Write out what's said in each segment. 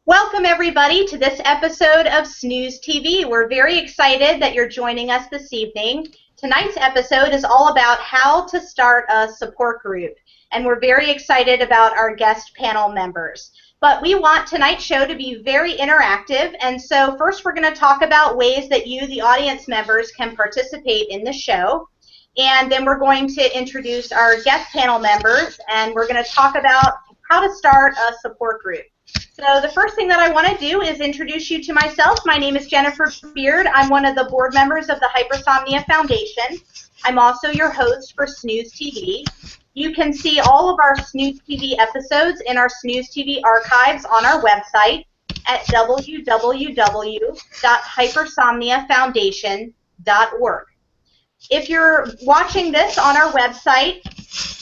Welcome everybody to this episode of Snooze TV. We're very excited that you're joining us this evening. Tonight's episode is all about how to start a support group, and we're very excited about our guest panel members. But we want tonight's show to be very interactive, and so first we're going to talk about ways that you, the audience members, can participate in the show. And then we're going to introduce our guest panel members, and we're going to talk about how to start a support group. So the first thing that I want to do is introduce you to myself. My name is Jennifer Beard. I'm one of the board members of the Hypersomnia Foundation. I'm also your host for Snooze TV. You can see all of our Snooze TV episodes in our Snooze TV archives on our website at www.hypersomniafoundation.org. If you're watching this on our website,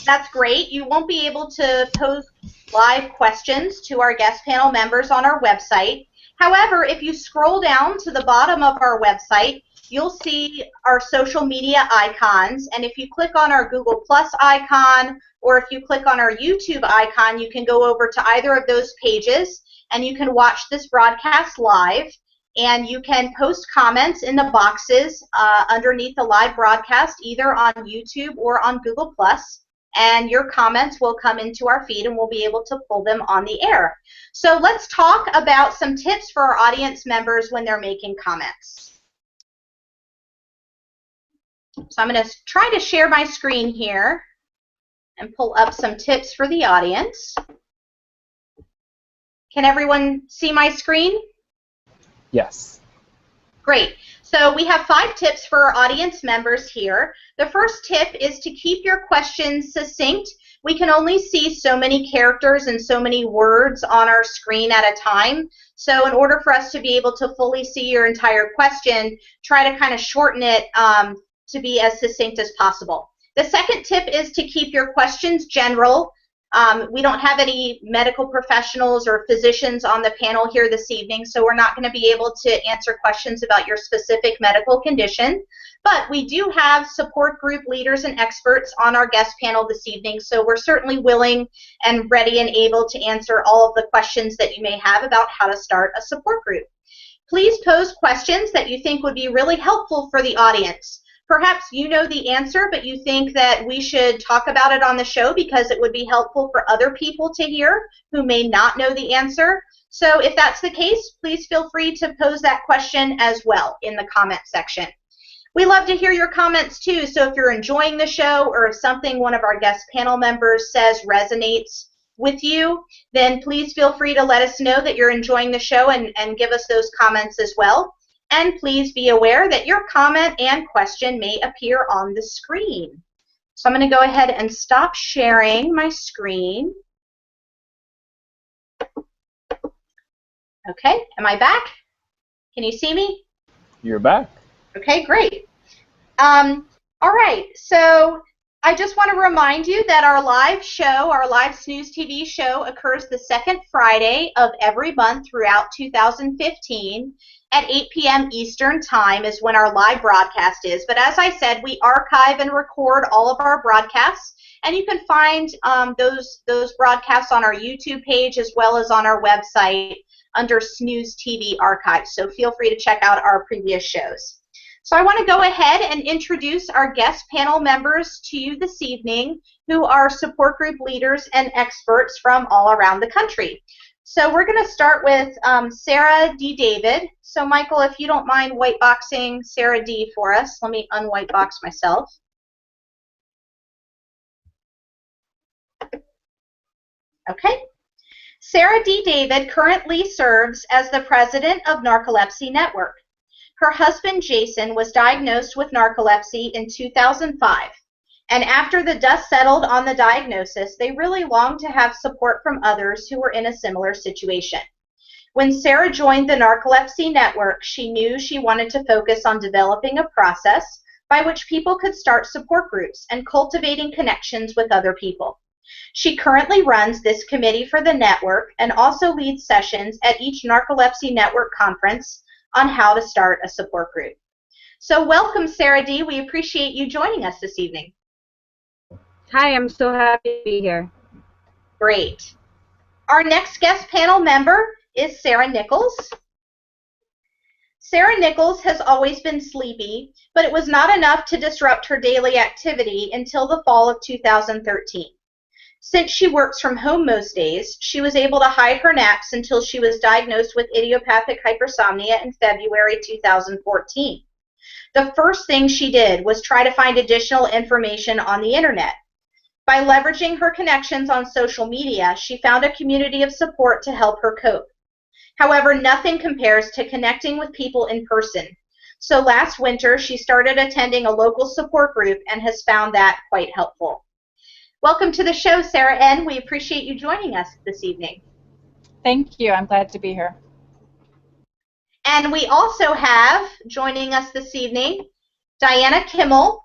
that's great. You won't be able to pose live questions to our guest panel members on our website. However, if you scroll down to the bottom of our website, you'll see our social media icons, and if you click on our Google Plus icon or if you click on our YouTube icon, you can go over to either of those pages and you can watch this broadcast live, and you can post comments in the boxes underneath the live broadcast either on YouTube or on Google Plus. And your comments will come into our feed and we'll be able to pull them on the air. So let's talk about some tips for our audience members when they're making comments. So I'm going to try to share my screen here and pull up some tips for the audience. Can everyone see my screen? Yes. Great. So we have 5 tips for our audience members here. The first tip is to keep your questions succinct. We can only see so many characters and so many words on our screen at a time. So in order for us to be able to fully see your entire question, try to kind of shorten it to be as succinct as possible. The second tip is to keep your questions general. We don't have any medical professionals or physicians on the panel here this evening, so we're not going to be able to answer questions about your specific medical condition. But we do have support group leaders and experts on our guest panel this evening, so we're certainly willing and ready and able to answer all of the questions that you may have about how to start a support group. Please pose questions that you think would be really helpful for the audience. Perhaps you know the answer, but you think that we should talk about it on the show because it would be helpful for other people to hear who may not know the answer. So if that's the case, please feel free to pose that question as well in the comment section. We love to hear your comments too, so if you're enjoying the show or if something one of our guest panel members says resonates with you, then please feel free to let us know that you're enjoying the show and give us those comments as well. And please be aware that your comment and question may appear on the screen. So I'm going to go ahead and stop sharing my screen. Okay, am I back? Can you see me? You're back. Okay, great. All right, so I just want to remind you that our live show, our live Snooze TV show, occurs the second Friday of every month throughout 2015. At 8 p.m. Eastern Time is when our live broadcast is. But as I said, we archive and record all of our broadcasts, and you can find those broadcasts on our YouTube page as well as on our website under Snooze TV Archives. So feel free to check out our previous shows. So I want to go ahead and introduce our guest panel members to you this evening, who are support group leaders and experts from all around the country. So we're going to start with Sarah D. David. So Michael, if you don't mind whiteboxing Sarah D. for us, let me unwhitebox myself. Okay. Sarah D. David currently serves as the president of Narcolepsy Network. Her husband, Jason, was diagnosed with narcolepsy in 2005. And after the dust settled on the diagnosis, they really longed to have support from others who were in a similar situation. When Sarah joined the Narcolepsy Network, she knew she wanted to focus on developing a process by which people could start support groups and cultivating connections with other people. She currently runs this committee for the network and also leads sessions at each Narcolepsy Network conference on how to start a support group. So welcome, Sarah D. We appreciate you joining us this evening. Hi, I'm so happy to be here. Great. Our next guest panel member is Sarah Nichols. Sarah Nichols has always been sleepy, but it was not enough to disrupt her daily activity until the fall of 2013. Since she works from home most days, she was able to hide her naps until she was diagnosed with idiopathic hypersomnia in February 2014. The first thing she did was try to find additional information on the internet. By leveraging her connections on social media, she found a community of support to help her cope. However, nothing compares to connecting with people in person. So last winter, she started attending a local support group and has found that quite helpful. Welcome to the show, Sarah N. We appreciate you joining us this evening. Thank you. I'm glad to be here. And we also have, joining us this evening, Diana Kimmel.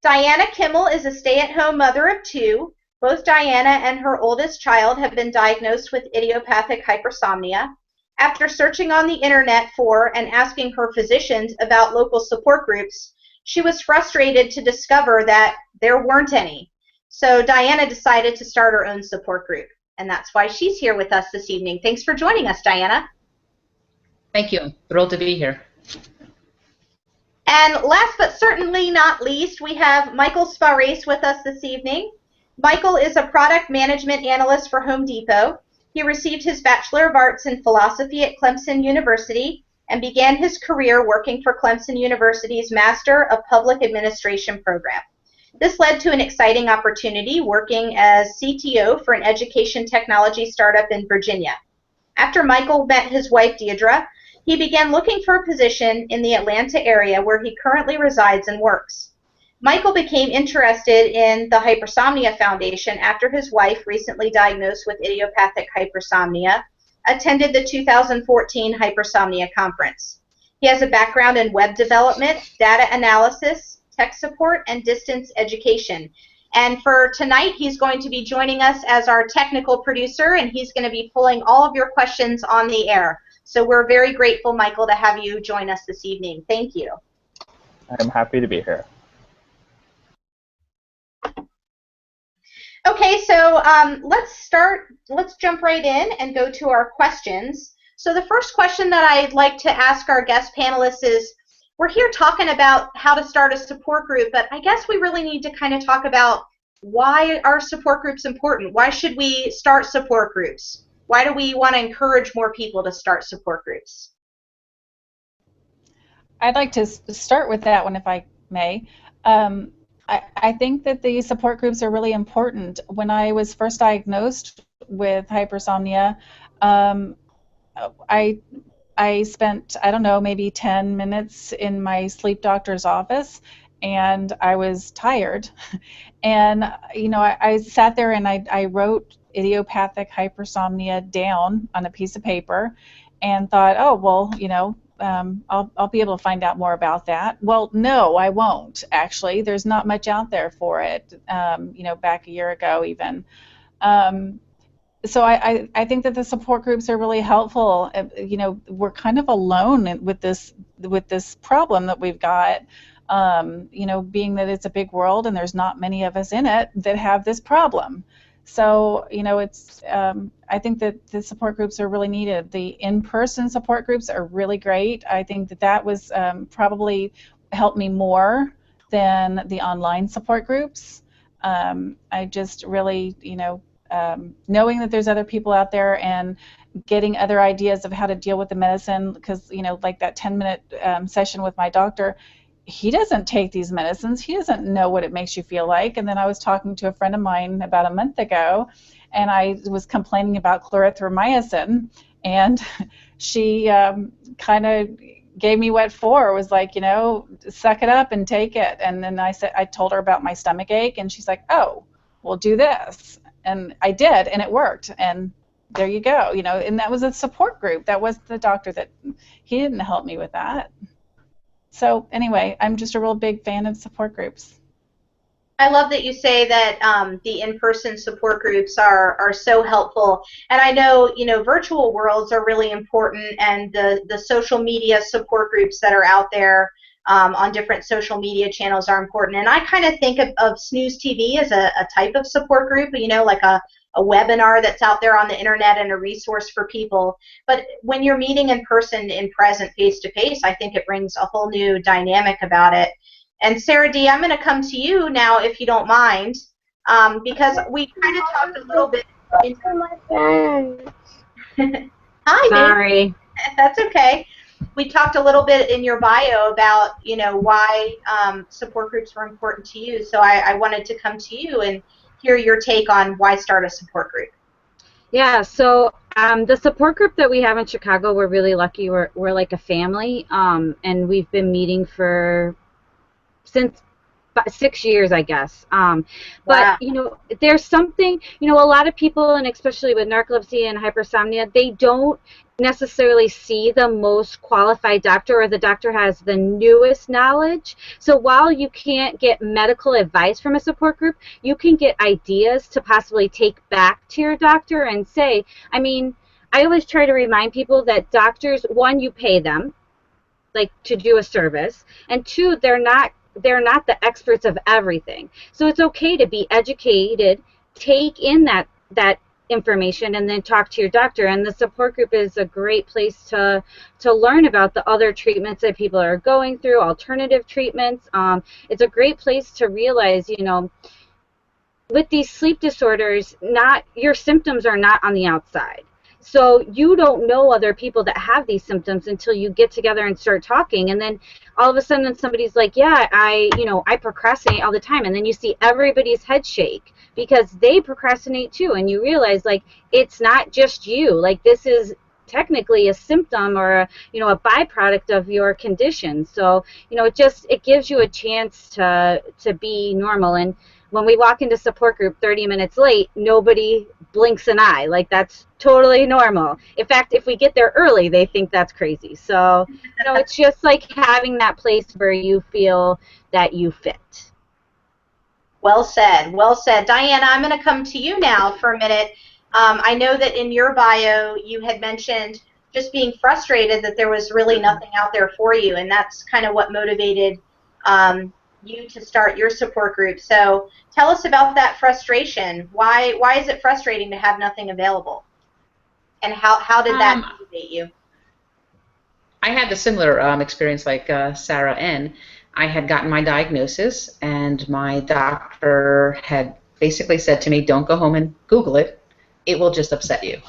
Diana Kimmel is a stay-at-home mother of two. Both Diana and her oldest child have been diagnosed with idiopathic hypersomnia. After searching on the internet for and asking her physicians about local support groups, she was frustrated to discover that there weren't any. So Diana decided to start her own support group, and that's why she's here with us this evening. Thanks for joining us, Diana. Thank you. Thrilled to be here. And last but certainly not least, we have Michael Sparace with us this evening. Michael is a product management analyst for Home Depot. He received his Bachelor of Arts in Philosophy at Clemson University and began his career working for Clemson University's Master of Public Administration program. This led to an exciting opportunity working as CTO for an education technology startup in Virginia. After Michael met his wife, Deidre, he began looking for a position in the Atlanta area where he currently resides and works. Michael became interested in the Hypersomnia Foundation after his wife, recently diagnosed with idiopathic hypersomnia, attended the 2014 Hypersomnia Conference. He has a background in web development, data analysis, tech support, and distance education. And for tonight, he's going to be joining us as our technical producer, and he's going to be pulling all of your questions on the air. So we're very grateful, Michael, to have you join us this evening. Thank you. I'm happy to be here. Okay, so let's jump right in and go to our questions. So the first question that I'd like to ask our guest panelists is, we're here talking about how to start a support group, but I guess we really need to kind of talk about why are support groups important? Why should we start support groups? Why do we want to encourage more people to start support groups? I'd like to start with that one, if I may. I think that the support groups are really important. When I was first diagnosed with hypersomnia, I spent, I don't know, maybe 10 minutes in my sleep doctor's office, and I was tired. And, you know, I sat there and I wrote idiopathic hypersomnia down on a piece of paper and thought, oh, well, you know, I'll be able to find out more about that. Well, no, I won't, actually. There's not much out there for it, you know, back a year ago even. So I think that the support groups are really helpful. You know, we're kind of alone with this problem that we've got. You know, being that it's a big world and there's not many of us in it that have this problem. So, you know, it's I think that the support groups are really needed. The in-person support groups are really great. I think that that was probably helped me more than the online support groups. I just really, you know, knowing that there's other people out there and getting other ideas of how to deal with the medicine, because, you know, like that 10-minute session with my doctor, he doesn't take these medicines. He doesn't know what it makes you feel like. And then I was talking to a friend of mine about a month ago, and I was complaining about clarithromycin, and she kind of gave me what for. It was like, you know, suck it up and take it. And then I told her about my stomach ache, and she's like, oh, well, do this. And I did, and it worked. And there you go. You know, and that was a support group. That was the doctor that he didn't help me with that. So anyway, I'm just a real big fan of support groups. I love that you say that the in-person support groups are so helpful. And I know, you know, virtual worlds are really important, and the social media support groups that are out there on different social media channels are important. And I kind of think of Snooze TV as a type of support group, you know, like a a webinar that's out there on the internet and a resource for people. But when you're meeting in person, in present, face-to-face, I think it brings a whole new dynamic about it. And Sarah D., I'm going to come to you now, if you don't mind, because we kind of talked a little bit. Hi, Sorry. babe. That's okay. We talked a little bit in your bio about, you know, why support groups were important to you. So I wanted to come to you and hear your take on why start a support group. Yeah, so the support group that we have in Chicago, we're really lucky. We're like a family, and we've been meeting since 6 years, I guess. Wow. But, you know, there's something, you know, a lot of people, and especially with narcolepsy and hypersomnia, they don't necessarily see the most qualified doctor, or the doctor has the newest knowledge. So while you can't get medical advice from a support group, you can get ideas to possibly take back to your doctor and say, I mean, I always try to remind people that doctors, one, you pay them, like, to do a service, and two, they're not the experts of everything. So it's okay to be educated, take in that information, and then talk to your doctor. And the support group is a great place to learn about the other treatments that people are going through, alternative treatments. It's a great place to realize, you know, with these sleep disorders, your symptoms are not on the outside. So you don't know other people that have these symptoms until you get together and start talking, and then all of a sudden somebody's like, yeah, I procrastinate all the time, and then you see everybody's head shake because they procrastinate too, and you realize, like, it's not just you. Like, this is technically a symptom or a byproduct of your condition. So, you know, it gives you a chance to be normal. And when we walk into support group 30 minutes late, nobody blinks an eye. Like, that's totally normal. In fact, if we get there early, they think that's crazy. So, you know, it's just like having that place where you feel that you fit. Well said. Well said. Diana, I'm going to come to you now for a minute. I know that in your bio you had mentioned just being frustrated that there was really nothing out there for you, and that's kind of what motivated you to start your support group. So tell us about that frustration. Why is it frustrating to have nothing available? And how did that motivate you? I had a similar experience like Sarah N. I had gotten my diagnosis, and my doctor had basically said to me, don't go home and Google it. It will just upset you.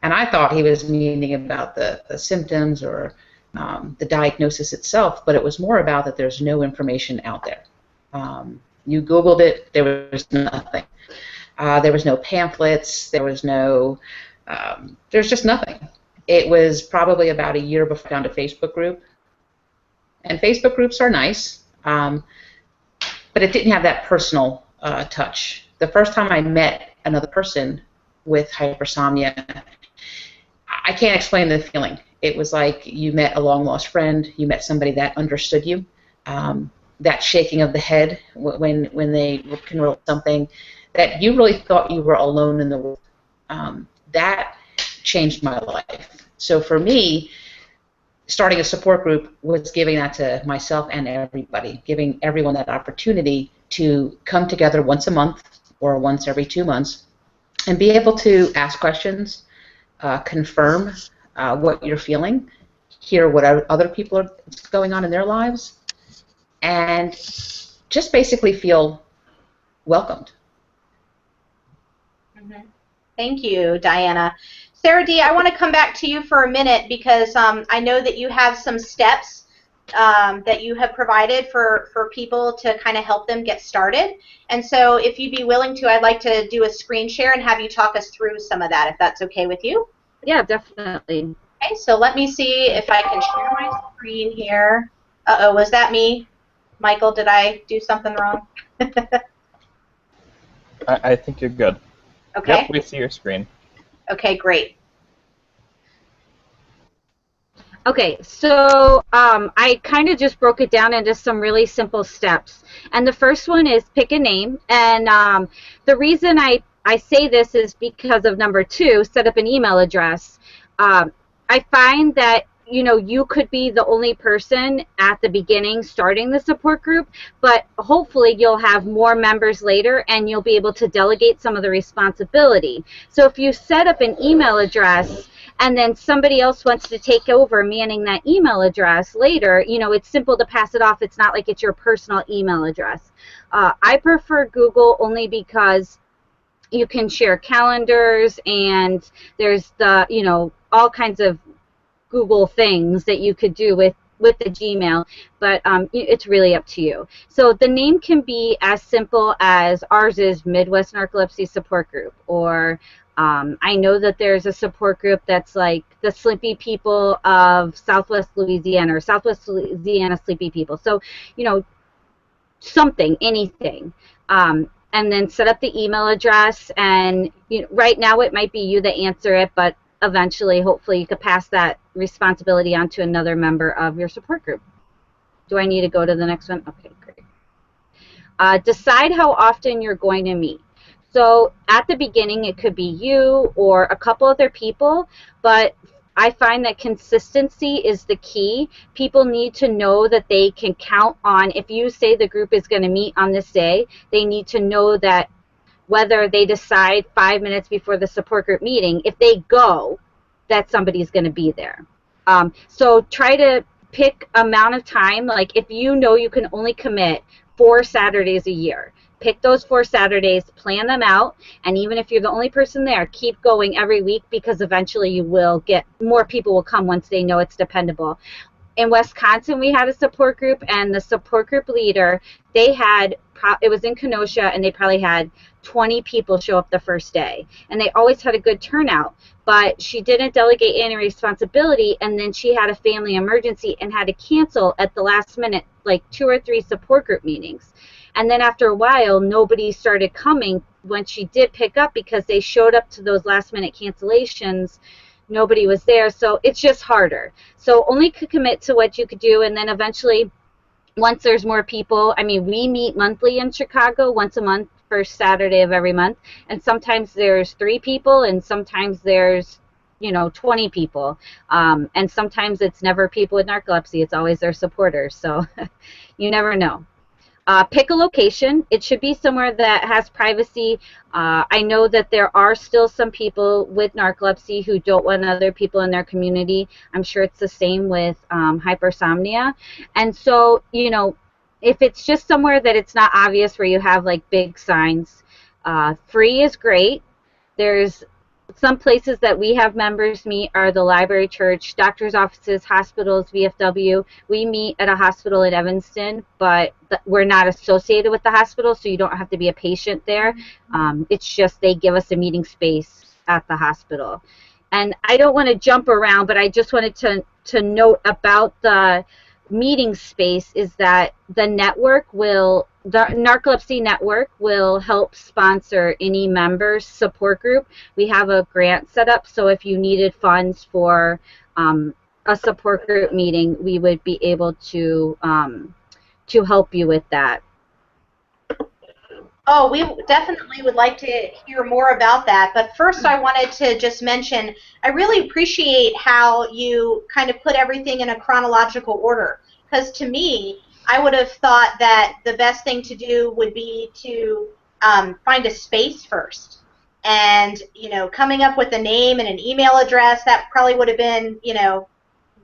And I thought he was meaning about the symptoms or the diagnosis itself, but it was more about that there's no information out there. You Googled it, there was nothing. There was no pamphlets, there's just nothing. It was probably about a year before I found a Facebook group. And Facebook groups are nice, but it didn't have that personal touch. The first time I met another person with hypersomnia, I can't explain the feeling. It was like you met a long-lost friend, you met somebody that understood you. That shaking of the head when they can roll something, that you really thought you were alone in the world. That changed my life. So for me, starting a support group was giving that to myself and everybody, giving everyone that opportunity to come together once a month or once every 2 months and be able to ask questions, confirm what you're feeling, hear what other people are going on in their lives, and just basically feel welcomed. Mm-hmm. Thank you, Diana. Sarah D., I want to come back to you for a minute because I know that you have some steps that you have provided for people to kind of help them get started. And so if you'd be willing to, I'd like to do a screen share and have you talk us through some of that, if that's okay with you. Yeah, definitely. Okay, so let me see if I can share my screen here. Uh-oh, was that me? Michael, did I do something wrong? I think you're good. Okay. Yep, we see your screen. Okay, great. Okay, so I kind of just broke it down into some really simple steps. And the first one is pick a name. And the reason I say this is because of number 2, set up an email address. I find that you know, you could be the only person at the beginning starting the support group, but hopefully you'll have more members later and you'll be able to delegate some of the responsibility. So if you set up an email address and then somebody else wants to take over manning that email address later, you know, it's simple to pass it off. It's not like it's your personal email address. I prefer Google only because you can share calendars and there's the, you know, all kinds of Google things that you could do with the Gmail, but it's really up to you. So the name can be as simple as ours is Midwest Narcolepsy Support Group, or I know that there's a support group that's like the Sleepy People of Southwest Louisiana, or Southwest Louisiana Sleepy People. So, you know, something, anything. And then set up the email address, and you know, right now it might be you that answer it, but eventually, hopefully, you could pass that responsibility on to another member of your support group. Do I need to go to the next one? Okay, great. Decide how often you're going to meet. So at the beginning, it could be you or a couple other people, but I find that consistency is the key. People need to know that they can count on, if you say the group is going to meet on this day, they need to know that whether they decide 5 minutes before the support group meeting, if they go, that somebody's going to be there. So try to pick amount of time. Like if you know you can only commit 4 Saturdays a year, pick those 4 Saturdays, plan them out, and even if you're the only person there, keep going every week, because eventually you will get, more people will come once they know it's dependable. In Wisconsin, we had a support group, and the support group leader, they had, it was in Kenosha, and they probably had 20 people show up the first day. And they always had a good turnout, but she didn't delegate any responsibility, and then she had a family emergency and had to cancel at the last minute, like 2 or 3 support group meetings. And then after a while, nobody started coming when she did pick up, because they showed up to those last minute cancellations. Nobody was there, so it's just harder. So only could commit to what you could do, and then eventually, once there's more people, I mean, we meet monthly in Chicago, once a month, first Saturday of every month, and sometimes there's 3 people, and sometimes there's, you know, 20 people, and sometimes it's never people with narcolepsy, it's always their supporters, so you never know. Pick a location. It should be somewhere that has privacy. I know that there are still some people with narcolepsy who don't want other people in their community. I'm sure it's the same with hypersomnia. And so, you know, if it's just somewhere that it's not obvious, where you have like big signs, free is great. There's some places that we have members meet are the library, church, doctor's offices, hospitals, VFW. We meet at a hospital in Evanston, but we're not associated with the hospital, so you don't have to be a patient there. It's just they give us a meeting space at the hospital. And I don't want to jump around, but I just wanted to note about the meeting space is that the network will, the Narcolepsy Network will help sponsor any members support group. We have a grant set up, so if you needed funds for a support group meeting, we would be able to help you with that. Oh, we definitely would like to hear more about that. But first I wanted to just mention, I really appreciate how you kind of put everything in a chronological order. Because to me, I would have thought that the best thing to do would be to find a space first. And, you know, coming up with a name and an email address, that probably would have been, you know,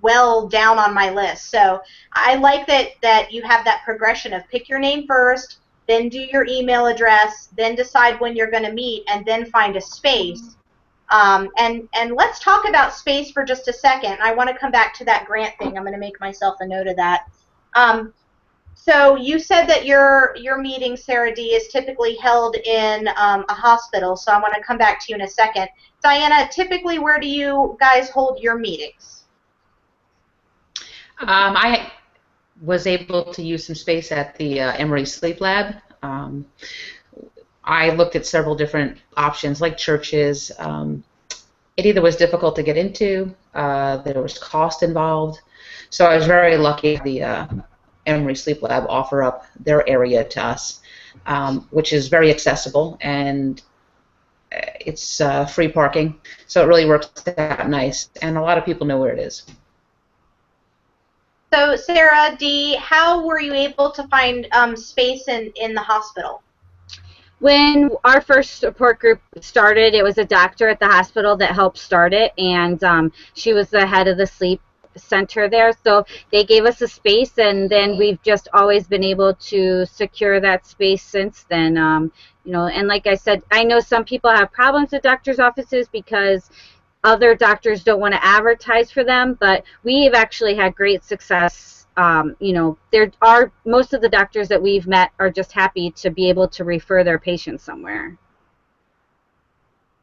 well down on my list. So I like that you have that progression of pick your name first, then do your email address, then decide when you're going to meet, and then find a space. And let's talk about space for just a second. I want to come back to that grant thing. I'm going to make myself a note of that. So you said that your meeting, Sarah D., is typically held in a hospital, so I want to come back to you in a second. Diana, typically where do you guys hold your meetings? I was able to use some space at the Emory Sleep Lab. I looked at several different options, like churches. It either was difficult to get into, there was cost involved. So I was very lucky the Emory Sleep Lab offer up their area to us, which is very accessible, and it's free parking. So it really works out nice, and a lot of people know where it is. So Sarah D., how were you able to find space in the hospital? When our first support group started, it was a doctor at the hospital that helped start it, and she was the head of the sleep center there. So they gave us a space, and then we've just always been able to secure that space since then. You know, and like I said, I know some people have problems with doctors' offices because other doctors don't want to advertise for them, but we've actually had great success. You know, there are most of the doctors that we've met are just happy to be able to refer their patients somewhere.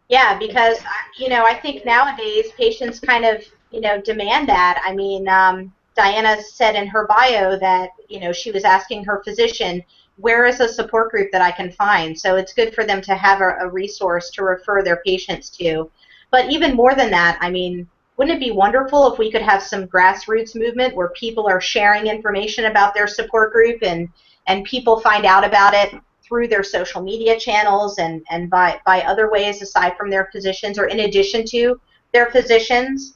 Yeah, because you know, I think nowadays patients kind of, you know, demand that. I mean, Diana said in her bio that, you know, she was asking her physician, where is a support group that I can find? So it's good for them to have a resource to refer their patients to. But even more than that, I mean, wouldn't it be wonderful if we could have some grassroots movement where people are sharing information about their support group and people find out about it through their social media channels and by other ways aside from their physicians or in addition to their physicians?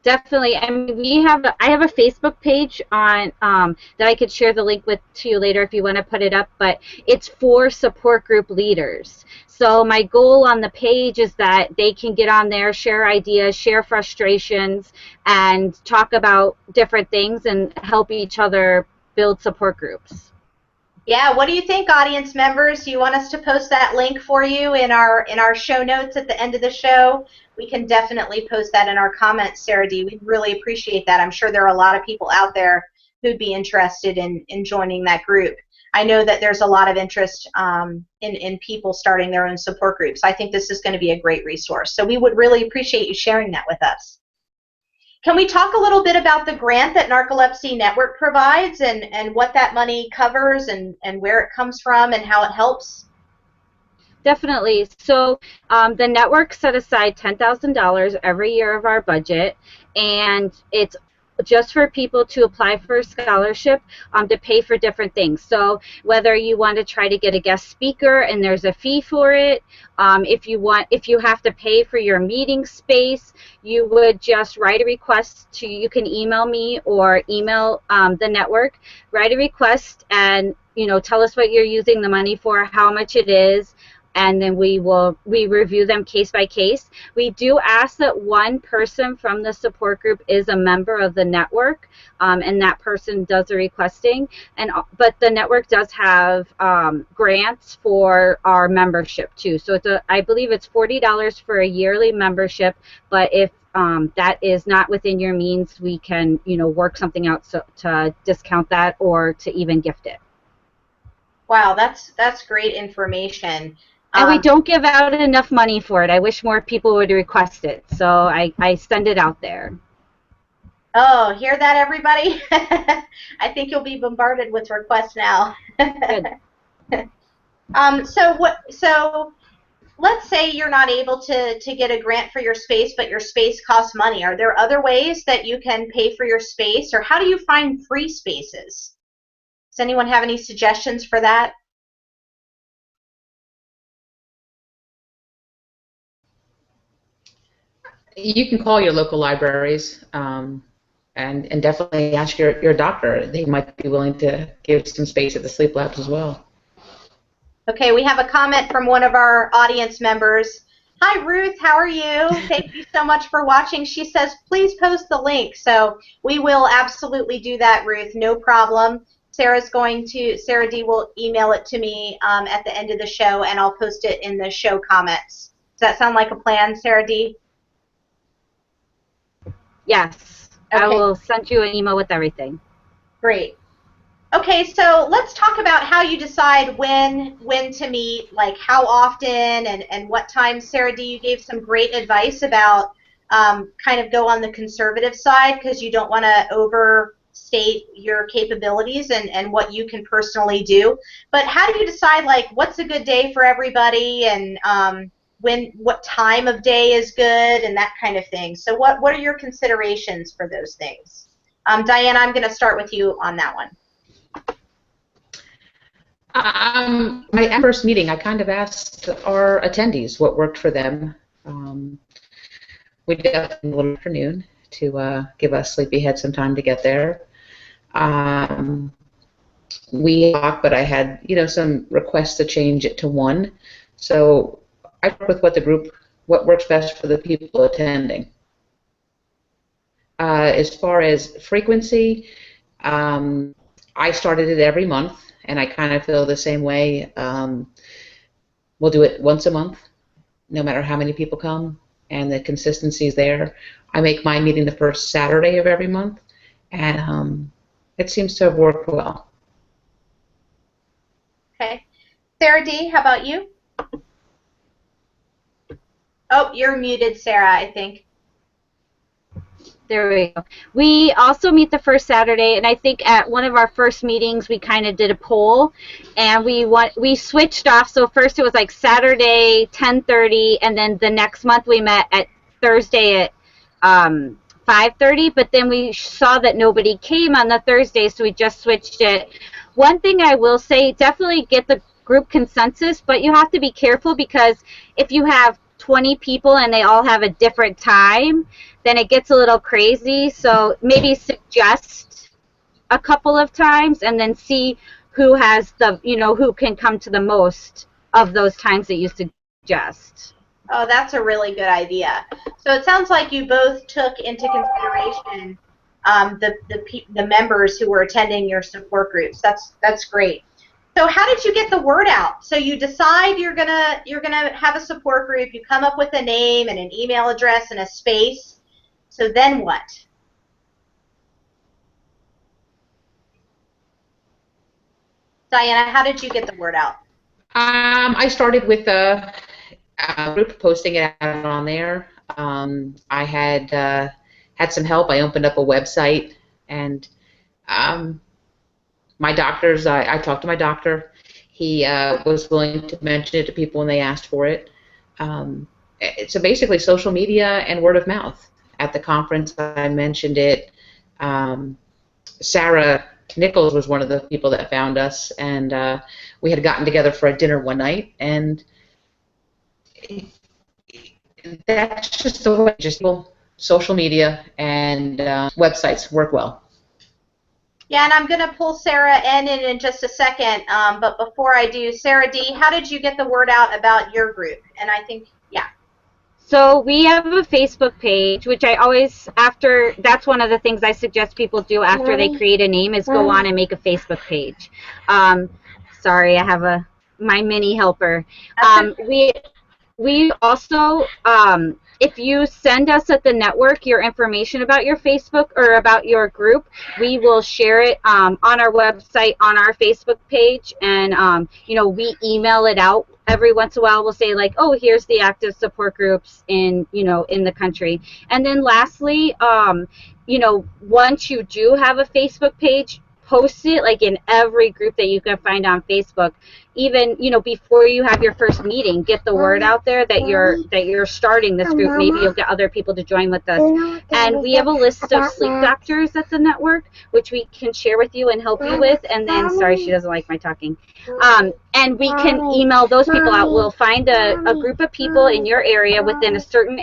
Definitely. I mean, I have a Facebook page on that I could share the link with to you later if you want to put it up, but it's for support group leaders. So my goal on the page is that they can get on there, share ideas, share frustrations, and talk about different things and help each other build support groups. Yeah, what do you think, audience members? You want us to post that link for you in our show notes at the end of the show? We can definitely post that in our comments, Sarah D. We'd really appreciate that. I'm sure there are a lot of people out there who'd be interested in joining that group. I know that there's a lot of interest in people starting their own support groups. I think this is going to be a great resource. So we would really appreciate you sharing that with us. Can we talk a little bit about the grant that Narcolepsy Network provides and what that money covers and where it comes from and how it helps? Definitely. So the network set aside $10,000 every year of our budget, and it's just for people to apply for a scholarship to pay for different things. So whether you want to try to get a guest speaker and there's a fee for it, if you have to pay for your meeting space, you would just write a request to, you can email me or email the network, write a request and, you know, tell us what you're using the money for, how much it is, and then we review them case by case. We do ask that one person from the support group is a member of the network, and that person does the requesting. But the network does have grants for our membership too. So I believe it's $40 for a yearly membership. But if that is not within your means, we can, you know, work something out to discount that or to even gift it. Wow, that's great information. And we don't give out enough money for it. I wish more people would request it, so I send it out there. Oh, hear that, everybody? I think you'll be bombarded with requests now. Good. So let's say you're not able to get a grant for your space, but your space costs money. Are there other ways that you can pay for your space, or how do you find free spaces? Does anyone have any suggestions for that? You can call your local libraries and definitely ask your doctor. They might be willing to give some space at the sleep labs as well. Okay, we have a comment from one of our audience members. Hi, Ruth. How are you? Thank you so much for watching. She says, please post the link. So we will absolutely do that, Ruth. No problem. Sarah D will email it to me at the end of the show, and I'll post it in the show comments. Does that sound like a plan, Sarah D? Yes. Okay. I will send you an email with everything. Great. Okay, so let's talk about how you decide when to meet, like how often and what time. Sarah D, you gave some great advice about kind of go on the conservative side because you don't want to overstate your capabilities and what you can personally do. But how do you decide, like, what's a good day for everybody and what time of day is good and that kind of thing? So what are your considerations for those things? Diana, I'm going to start with you on that one. My first meeting, I kind of asked our attendees what worked for them. We did a little afternoon to give us sleepyhead some time to get there. We talked, but I had, some requests to change it to 1. So I work with what works best for the people attending. As far as frequency, I started it every month, and I kind of feel the same way. We'll do it once a month, no matter how many people come, and the consistency is there. I make my meeting the first Saturday of every month, and it seems to have worked well. Okay. Sarah D., how about you? Oh, you're muted, Sarah, I think. There we go. We also meet the first Saturday, and I think at one of our first meetings we kind of did a poll, and we switched off. So first it was like Saturday 10:30, and then the next month we met at Thursday at 5:30. But then we saw that nobody came on the Thursday, so we just switched it. One thing I will say, definitely get the group consensus, but you have to be careful because if you have 20 people and they all have a different time, then it gets a little crazy. So maybe suggest a couple of times and then see who has who can come to the most of those times that you suggest. Oh, that's a really good idea. So it sounds like you both took into consideration the members who were attending your support groups. That's great. So how did you get the word out? So you decide you're gonna have a support group. You come up with a name and an email address and a space. So then what? Diana, how did you get the word out? I started with a group, posting it out on there. I had some help. I opened up a website, and my doctors, I talked to my doctor. He was willing to mention it to people when they asked for it. So basically social media and word of mouth. At the conference, I mentioned it. Sarah Nichols was one of the people that found us, and we had gotten together for a dinner one night, and that's just the way. Just social media and websites work well. Yeah, and I'm going to pull Sarah in just a second, but before I do, Sarah D., how did you get the word out about your group? And I think, yeah. So we have a Facebook page, which I always, that's one of the things I suggest people do after they create a name is go on and make a Facebook page. Sorry, I have my mini helper. We also, if you send us at the network your information about your Facebook or about your group, we will share it on our website, on our Facebook page, and we email it out every once in a while. We'll say like, oh, here's the active support groups in the country. And then lastly, once you do have a Facebook page, post it like in every group that you can find on Facebook. Even before you have your first meeting, get the word out there that you're starting this group. Maybe you'll get other people to join with us. And we have a list of sleep doctors at the network, which we can share with you and help you with. And then, sorry, she doesn't like my talking. And we can email those people out. We'll find a group of people in your area within a certain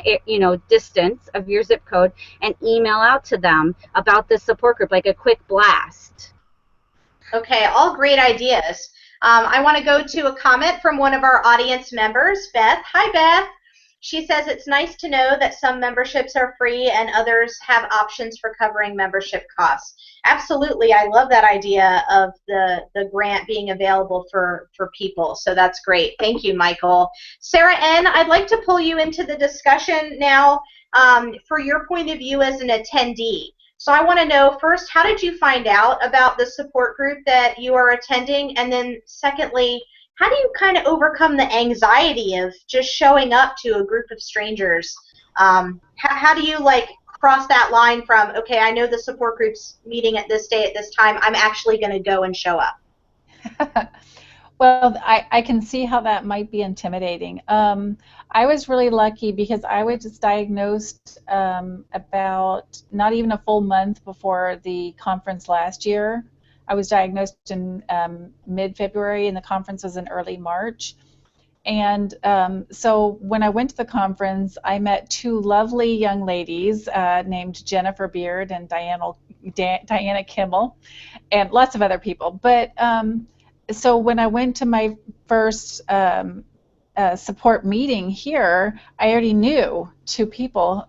distance of your zip code and email out to them about this support group, like a quick blast. Okay, all great ideas. I want to go to a comment from one of our audience members, Beth. Hi, Beth. She says it's nice to know that some memberships are free and others have options for covering membership costs. Absolutely, I love that idea of the grant being available for people, so that's great. Thank you, Michael. Sarah N., I'd like to pull you into the discussion now for your point of view as an attendee. So I want to know, first, how did you find out about the support group that you are attending? And then secondly, how do you kind of overcome the anxiety of just showing up to a group of strangers? How do you cross that line from, okay, I know the support group's meeting at this day at this time, I'm actually going to go and show up? Well, I can see how that might be intimidating. I was really lucky because I was just diagnosed about not even a full month before the conference last year. I was diagnosed in mid-February, and the conference was in early March. And so when I went to the conference, I met two lovely young ladies named Jennifer Beard and Diana Kimmel, and lots of other people. But so when I went to my first support meeting here, I already knew two people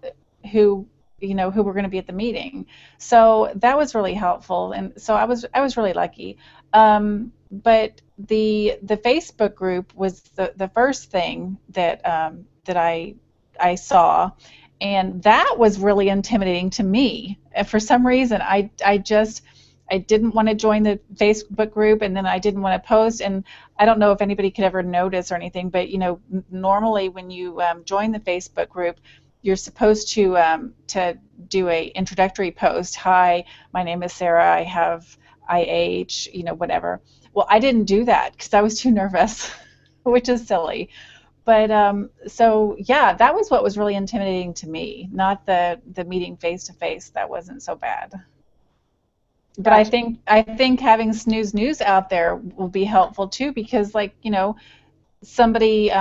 who who were going to be at the meeting. So that was really helpful, and so I was really lucky. But the Facebook group was the first thing that that I saw, and that was really intimidating to me. And for some reason, I didn't want to join the Facebook group, and then I didn't want to post. And I don't know if anybody could ever notice or anything, but normally when you join the Facebook group, you're supposed to do a introductory post. Hi, my name is Sarah. I have IH, whatever. Well, I didn't do that because I was too nervous, which is silly. But so yeah, that was what was really intimidating to me, not the meeting face to face. That wasn't so bad. But Gotcha. I think having Snooze News out there will be helpful too, because somebody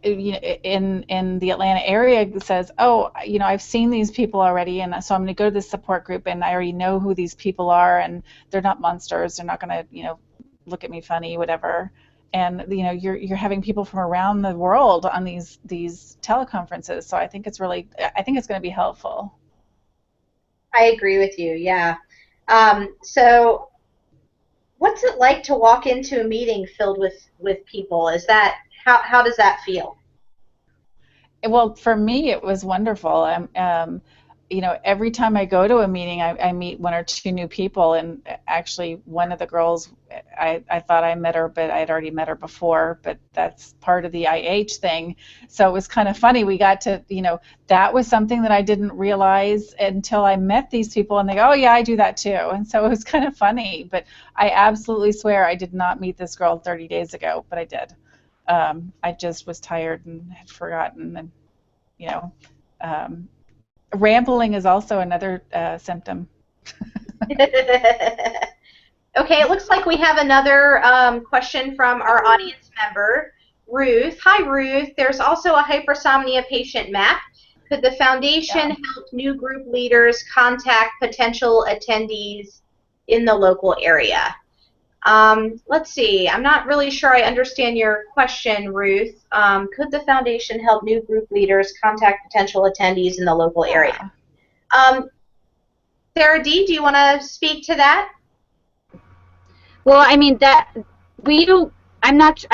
in the Atlanta area says, oh, I've seen these people already, and so I'm going to go to this support group, and I already know who these people are, and they're not monsters. They're not going to look at me funny, whatever. And you're having people from around the world on these teleconferences. So I think it's going to be helpful. I agree with you. Yeah. So what's it like to walk into a meeting filled with people? Is that how does that feel? Well, for me, it was wonderful. Every time I go to a meeting, I meet one or two new people, and actually one of the girls, I thought I met her, but I'd already met her before, but that's part of the IH thing. So it was kind of funny. We got to, that was something that I didn't realize until I met these people, and they go, oh yeah, I do that too. And so it was kind of funny, but I absolutely swear I did not meet this girl 30 days ago, but I did. I just was tired and had forgotten, and rambling is also another symptom. Okay, it looks like we have another question from our audience member, Ruth. Hi, Ruth. There's also a hypersomnia patient map. Could the foundation help new group leaders contact potential attendees in the local area? Let's see. I'm not really sure I understand your question, Ruth. Could the foundation help new group leaders contact potential attendees in the local area? Sarah D., do you want to speak to that? Well, I mean I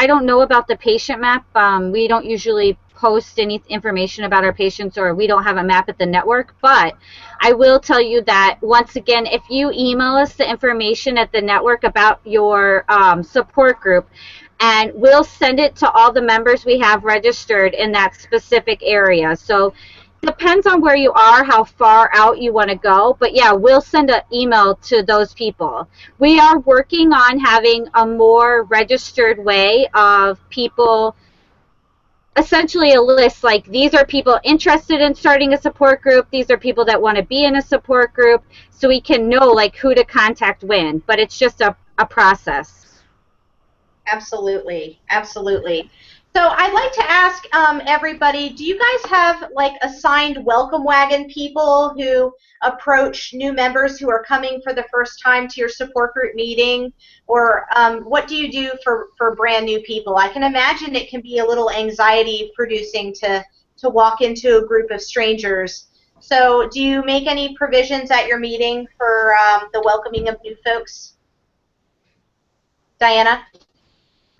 don't know about the patient map. We don't usually post any information about our patients, or we don't have a map at the network, but I will tell you that, once again, if you email us the information at the network about your support group, and we'll send it to all the members we have registered in that specific area. So depends on where you are, how far out you want to go, but yeah, we'll send an email to those people. We are working on having a more registered way of people, essentially a list, like these are people interested in starting a support group, these are people that want to be in a support group, so we can know like who to contact when, but it's just a process. Absolutely, absolutely. So I'd like to ask everybody, do you guys have like assigned welcome wagon people who approach new members who are coming for the first time to your support group meeting? Or what do you do for brand new people? I can imagine it can be a little anxiety producing to walk into a group of strangers. So do you make any provisions at your meeting for the welcoming of new folks? Diana?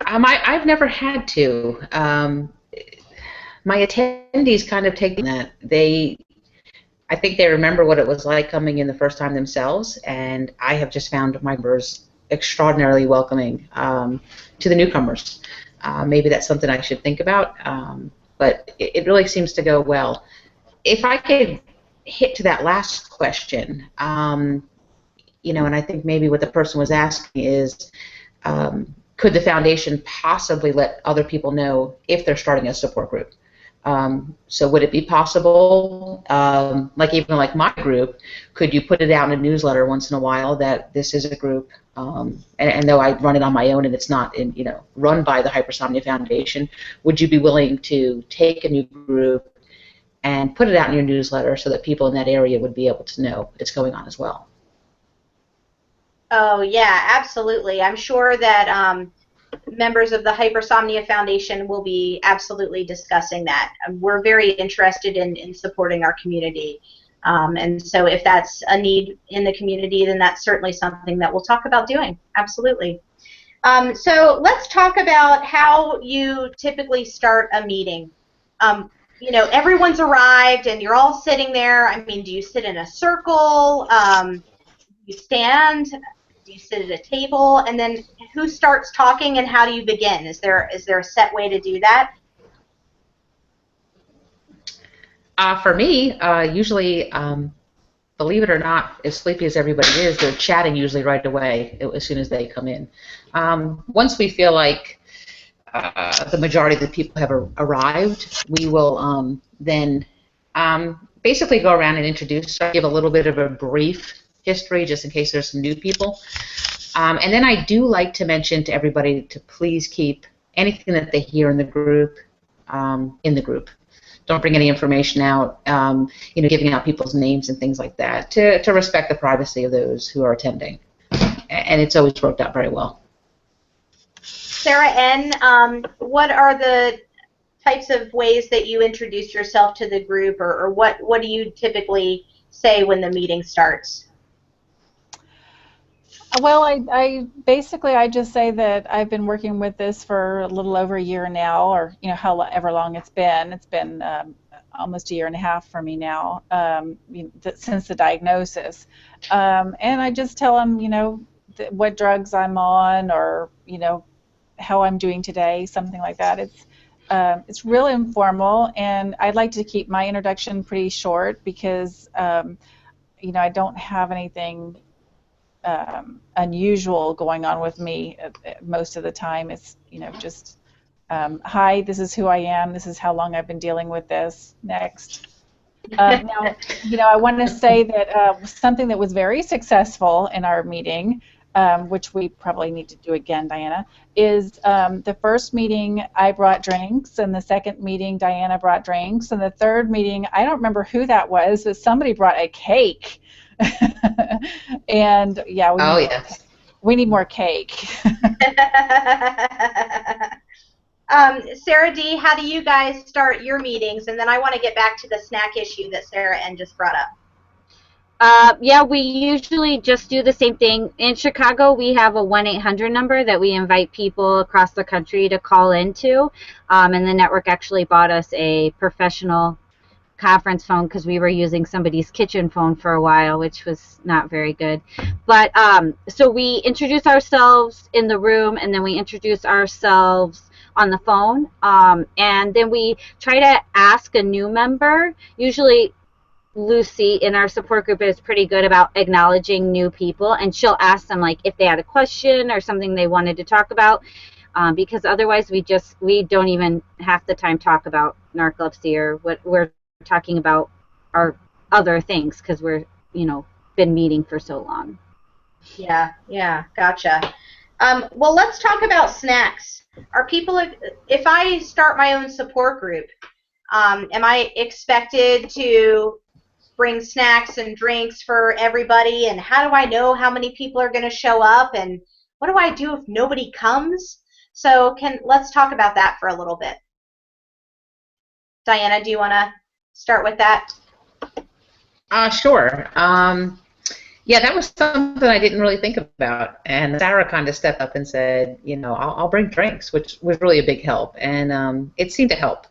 I've never had to. My attendees kind of take that. I think they remember what it was like coming in the first time themselves, and I have just found my members extraordinarily welcoming to the newcomers. Maybe that's something I should think about, but it really seems to go well. If I could hit to that last question, and I think maybe what the person was asking is, could the foundation possibly let other people know if they're starting a support group? So would it be possible, like even like my group, could you put it out in a newsletter once in a while that this is a group and though I run it on my own and it's not run by the Hypersomnia Foundation, would you be willing to take a new group and put it out in your newsletter so that people in that area would be able to know it's going on as well? Oh, yeah, absolutely. I'm sure that members of the Hypersomnia Foundation will be absolutely discussing that. We're very interested in supporting our community. And so if that's a need in the community, then that's certainly something that we'll talk about doing. Absolutely. So let's talk about how you typically start a meeting. Everyone's arrived and you're all sitting there. I mean, do you sit in a circle? Do you stand? Do you sit at a table? And then who starts talking and how do you begin? Is there a set way to do that? For me, usually, believe it or not, as sleepy as everybody is, they're chatting usually right away as soon as they come in. Once we feel like the majority of the people have arrived, we will then basically go around and give a little bit of a brief history just in case there's some new people. And then I do like to mention to everybody to please keep anything that they hear in the group in the group. Don't bring any information out, giving out people's names and things like that, to respect the privacy of those who are attending. And it's always worked out very well. Sarah N., what are the types of ways that you introduce yourself to the group, or what do you typically say when the meeting starts? Well, I basically just say that I've been working with this for a little over a year now, or however long it's been. It's been almost a year and a half for me now, since the diagnosis. And I just tell them, what drugs I'm on, or how I'm doing today, something like that. It's real informal, and I'd like to keep my introduction pretty short because I don't have anything unusual going on with me most of the time. It's just hi, this is who I am, this is how long I've been dealing with this, next. Now I want to say that something that was very successful in our meeting, which we probably need to do again, Diana, is the first meeting I brought drinks, and the second meeting Diana brought drinks, and the third meeting I don't remember who that was, but somebody brought a cake. And yeah, we need more cake. Sarah D., how do you guys start your meetings? And then I want to get back to the snack issue that Sarah N. just brought up. Yeah, we usually just do the same thing. In Chicago, we have a 1-800 number that we invite people across the country to call into, and the network actually bought us a professional conference phone because we were using somebody's kitchen phone for a while, which was not very good. But so we introduce ourselves in the room, and then we introduce ourselves on the phone, and then we try to ask a new member. Usually Lucy in our support group is pretty good about acknowledging new people, and she'll ask them like if they had a question or something they wanted to talk about, because otherwise we don't even half the time talk about narcolepsy or what we're talking about our other things because we're been meeting for so long. Yeah, gotcha. Well, let's talk about snacks. Are people, if I start my own support group, am I expected to bring snacks and drinks for everybody, and how do I know how many people are going to show up, and what do I do if nobody comes? So let's talk about that for a little bit. Diana, do you want to start with that? Sure. Yeah, that was something I didn't really think about, and Sarah kind of stepped up and said, I'll bring drinks, which was really a big help, and it seemed to help.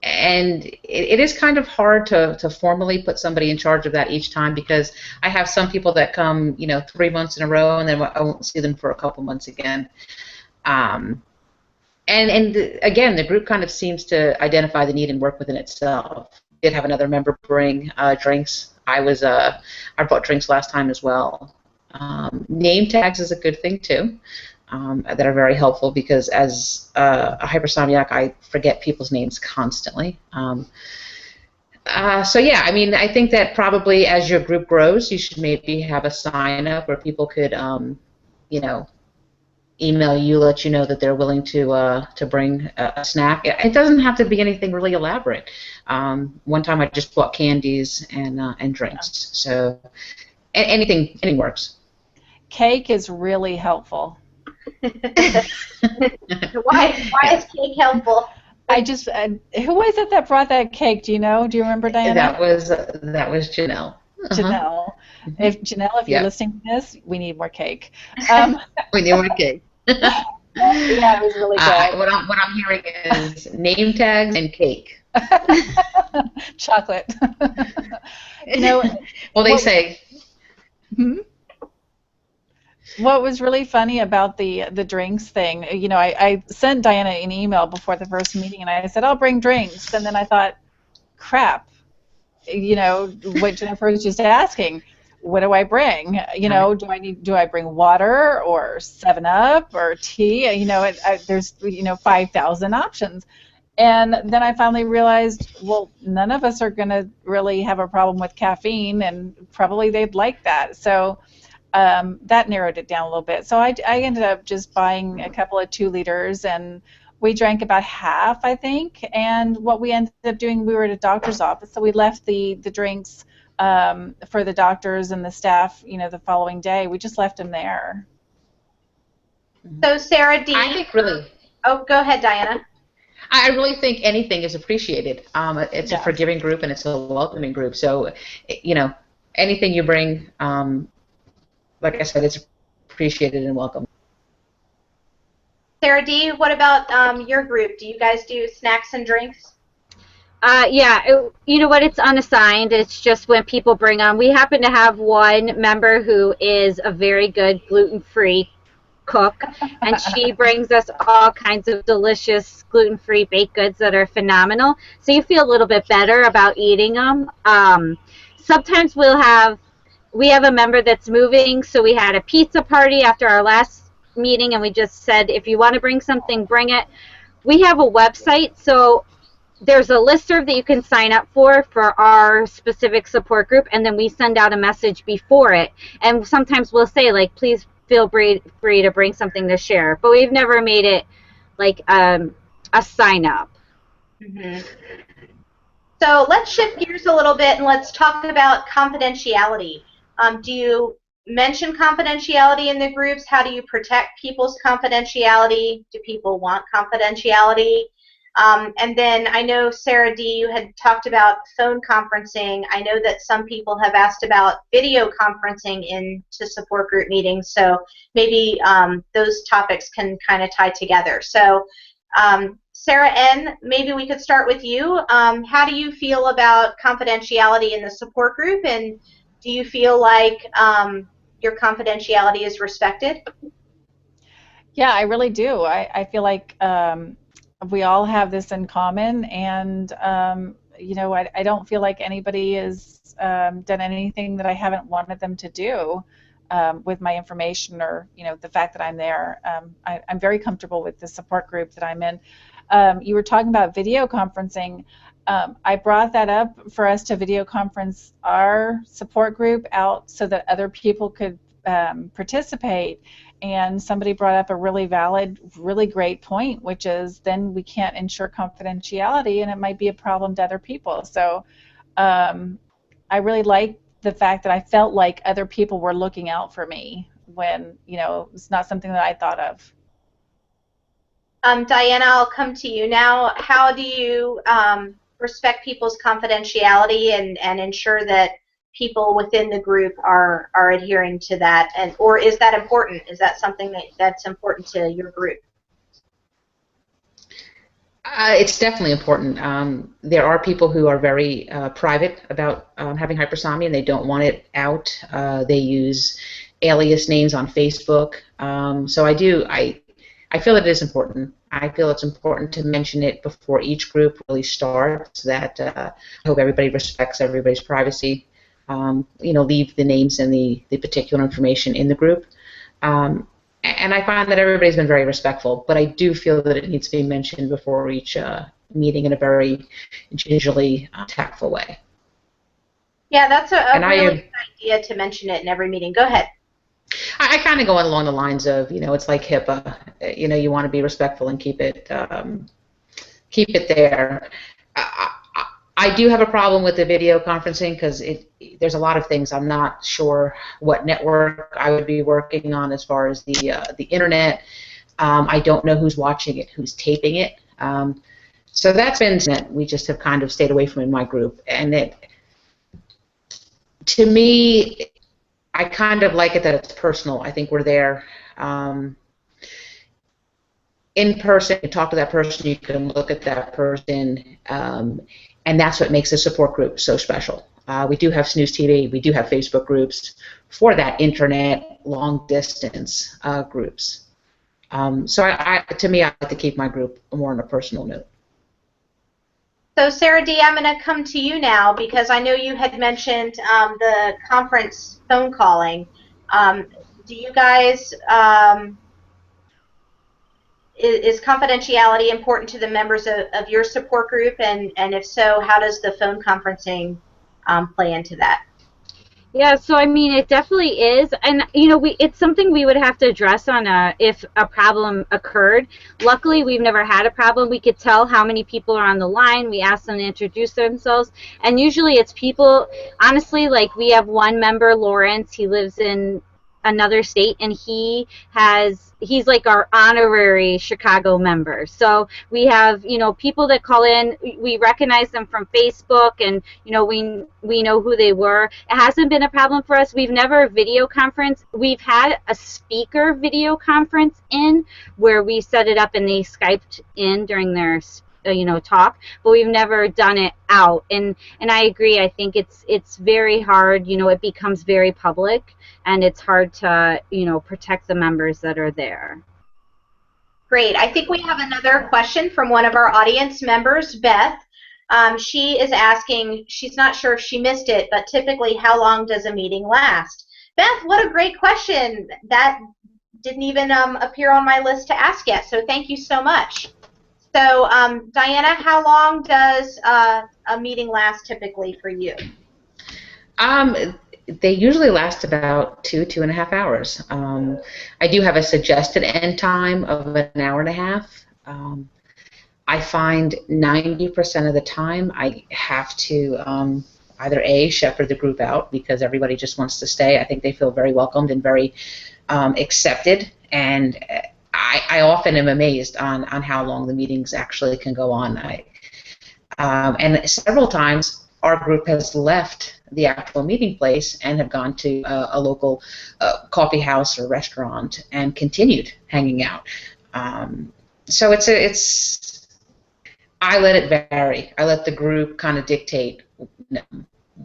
And it is kind of hard to formally put somebody in charge of that each time, because I have some people that come 3 months in a row, and then I won't see them for a couple months again. And again, the group kind of seems to identify the need and work within itself. Did have another member bring drinks. I brought drinks last time as well. Name tags is a good thing too. That are very helpful, because as a hypersomniac, I forget people's names constantly. So yeah, I mean, I think that probably as your group grows, you should maybe have a sign up where people could, you know, email you, let you know that they're willing to bring a snack. It doesn't have to be anything really elaborate. One time I just bought candies and drinks. So anything works. Cake is really helpful. Why is cake helpful? I just who was it that brought that cake? Do you know? Do you remember, Diana? That was Janelle. Janelle. If Janelle, if you're Yep. listening to this, we need more cake. We need more cake. Yeah, it was really good. What I'm hearing is name tags and cake. Chocolate. You know. Well, they say. Hmm? What was really funny about the drinks thing, you know, I sent Diana an email before the first meeting, and I said, I'll bring drinks. And then I thought, crap, you know, what Jennifer was just asking, what do I bring? You know, do I bring water or 7-Up or tea? You know, there's, you know, 5,000 options. And then I finally realized, well, none of us are going to really have a problem with caffeine, and probably they'd like that. So that narrowed it down a little bit. So I ended up just buying a couple of 2 liters, and we drank about half, I think. And what we ended up doing, we were at a doctor's office, so we left the drinks for the doctors and the staff, you know, the following day. We just left them there. So Sarah D. I think really. Oh, go ahead, Diana. I really think anything is appreciated. It's a forgiving group and it's a welcoming group. So, you know, anything you bring, like I said, it's appreciated and welcome. Sarah D., what about your group? Do you guys do snacks and drinks? Yeah, you know what? It's unassigned. It's just when people bring on. We happen to have one member who is a very good gluten-free cook, and she brings us all kinds of delicious gluten-free baked goods that are phenomenal. So you feel a little bit better about eating them. Sometimes we have a member that's moving, so we had a pizza party after our last meeting, and we just said, if you want to bring something, bring it. We have a website, so there's a listserv that you can sign up for our specific support group, and then we send out a message before it. And sometimes we'll say, like, please feel free to bring something to share. But we've never made it like a sign up. Mm-hmm. So let's shift gears a little bit and let's talk about confidentiality. Do you mention confidentiality in the groups? How do you protect people's confidentiality? Do people want confidentiality? And then I know, Sarah D., you had talked about phone conferencing. I know that some people have asked about video conferencing into support group meetings, so maybe those topics can kind of tie together. So Sarah N., maybe we could start with you. How do you feel about confidentiality in the support group, and do you feel like your confidentiality is respected? Yeah, I really do. I feel like we all have this in common, and you know, I don't feel like anybody has done anything that I haven't wanted them to do with my information, or, you know, the fact that I'm there. I'm very comfortable with the support group that I'm in. You were talking about video conferencing. I brought that up for us to video conference our support group out so that other people could participate. And somebody brought up a really valid, really great point, which is then we can't ensure confidentiality, and it might be a problem to other people. So I really like the fact that I felt like other people were looking out for me when, you know, it's not something that I thought of. Diana, I'll come to you now. How do you respect people's confidentiality and ensure that people within the group are adhering to that, and or is that important? Is that something that's important to your group? It's definitely important. There are people who are very private about having hypersomnia, and they don't want it out. They use alias names on Facebook. So I feel it is important. I feel it's important to mention it before each group really starts, that I hope everybody respects everybody's privacy. You know, leave the names and the particular information in the group. And I find that everybody's been very respectful, but I do feel that it needs to be mentioned before each meeting in a very gingerly, tactful way. Yeah, that's a really good idea to mention it in every meeting. Go ahead. I kind of go along the lines of, it's like HIPAA. You want to be respectful and keep it there. I do have a problem with the video conferencing because there's a lot of things. I'm not sure what network I would be working on as far as the internet. I don't know who's watching it, who's taping it. So that's been that we just have kind of stayed away from in my group. And to me, I kind of like it that it's personal. I think we're there in person. You talk to that person. You can look at that person. And that's what makes the support group so special. We do have Snooze TV. We do have Facebook groups for that internet long distance groups. So to me, I like to keep my group more on a personal note. So Sarah D., I'm going to come to you now because I know you had mentioned the conference phone calling. Do you guys, is confidentiality important to the members of your support group? And if so, how does the phone conferencing play into that? Yeah, so I mean, it definitely is, and it's something we would have to address on if a problem occurred. Luckily, we've never had a problem. We could tell how many people are on the line. We ask them to introduce themselves, and usually it's people. Honestly, like we have one member, Lawrence. He lives in another state, and he's like our honorary Chicago member. So we have people that call in. We recognize them from Facebook, and we know who they were. It hasn't been a problem for us. We've never video conference. We've had a speaker video conference in where we set it up and they Skyped in during their talk, but we've never done it out. And I agree. I think it's very hard. It becomes very public, and it's hard to protect the members that are there. Great. I think we have another question from one of our audience members, Beth. She is asking, she's not sure if she missed it, but typically how long does a meeting last? Beth, what a great question. That didn't even appear on my list to ask yet, so thank you so much. So, Diana, how long does a meeting last typically for you? They usually last about 2.5 hours. I do have a suggested end time of an hour and a half. I find 90% of the time I have to either A, shepherd the group out because everybody just wants to stay. I think they feel very welcomed and very accepted, and I often am amazed on how long the meetings actually can go on. And several times our group has left the actual meeting place and have gone to a local coffee house or restaurant and continued hanging out. So it's I let it vary. I let the group kind of dictate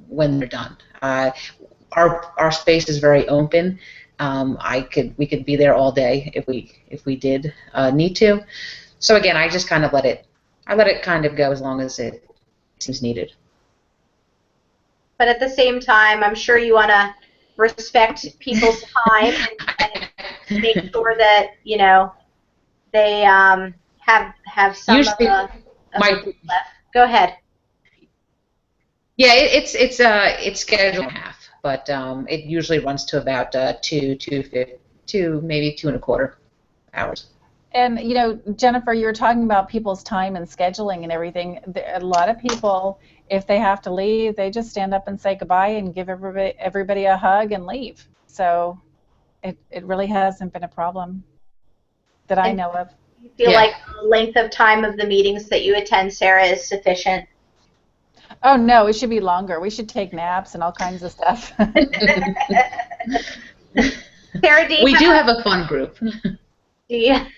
when they're done. Our space is very open. We could be there all day if we did need to. So again, I just kind of let it kind of go as long as it seems needed. But at the same time, I'm sure you want to respect people's time and make sure that they have some Usually, of the left. Go ahead. Yeah, it's scheduled in half, but it usually runs to about 2, maybe 2.25 hours. And Jennifer, you were talking about people's time and scheduling and everything. A lot of people, if they have to leave, they just stand up and say goodbye and give everybody a hug and leave. So it really hasn't been a problem that I know of. Do you feel like the length of time of the meetings that you attend, Sarah, is sufficient? Oh, no, it should be longer. We should take naps and all kinds of stuff. Sarah D., we do have a fun group. Yeah.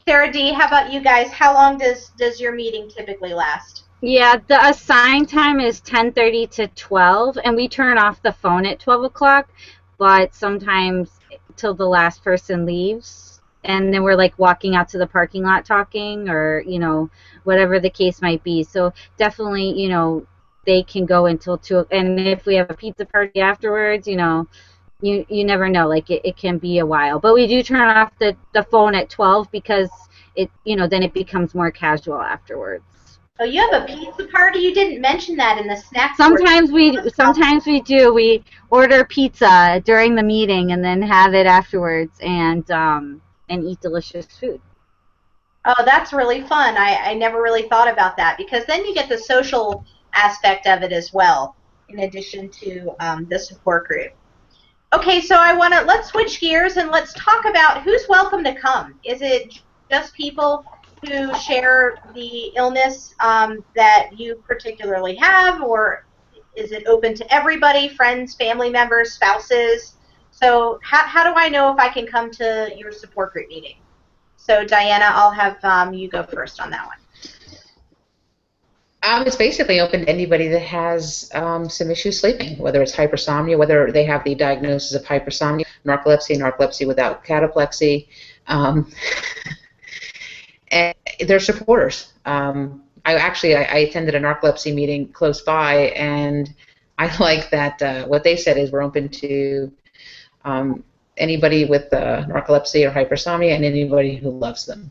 Sarah D., how about you guys? How long does your meeting typically last? Yeah, the assigned time is 10:30 to 12, and we turn off the phone at 12 o'clock, but sometimes till the last person leaves, and then we're like walking out to the parking lot talking, or whatever the case might be. So definitely, they can go until 2, and if we have a pizza party afterwards, you never know. Like it can be a while, but we do turn off the phone at 12 because then it becomes more casual afterwards. Oh, you have a pizza party? You didn't mention that in the snack. Sometimes we do. We order pizza during the meeting and then have it afterwards and eat delicious food. Oh, that's really fun. I never really thought about that, because then you get the social aspect of it as well, in addition to the support group. Okay, so let's switch gears and let's talk about who's welcome to come. Is it just people who share the illness that you particularly have, or is it open to everybody, friends, family members, spouses? So how do I know if I can come to your support group meeting? So Diana, I'll have you go first on that one. It's basically open to anybody that has some issues sleeping, whether it's hypersomnia, whether they have the diagnosis of hypersomnia, narcolepsy without cataplexy, and they're supporters. I attended a narcolepsy meeting close by, and I like that what they said is we're open to anybody with narcolepsy or hypersomnia and anybody who loves them.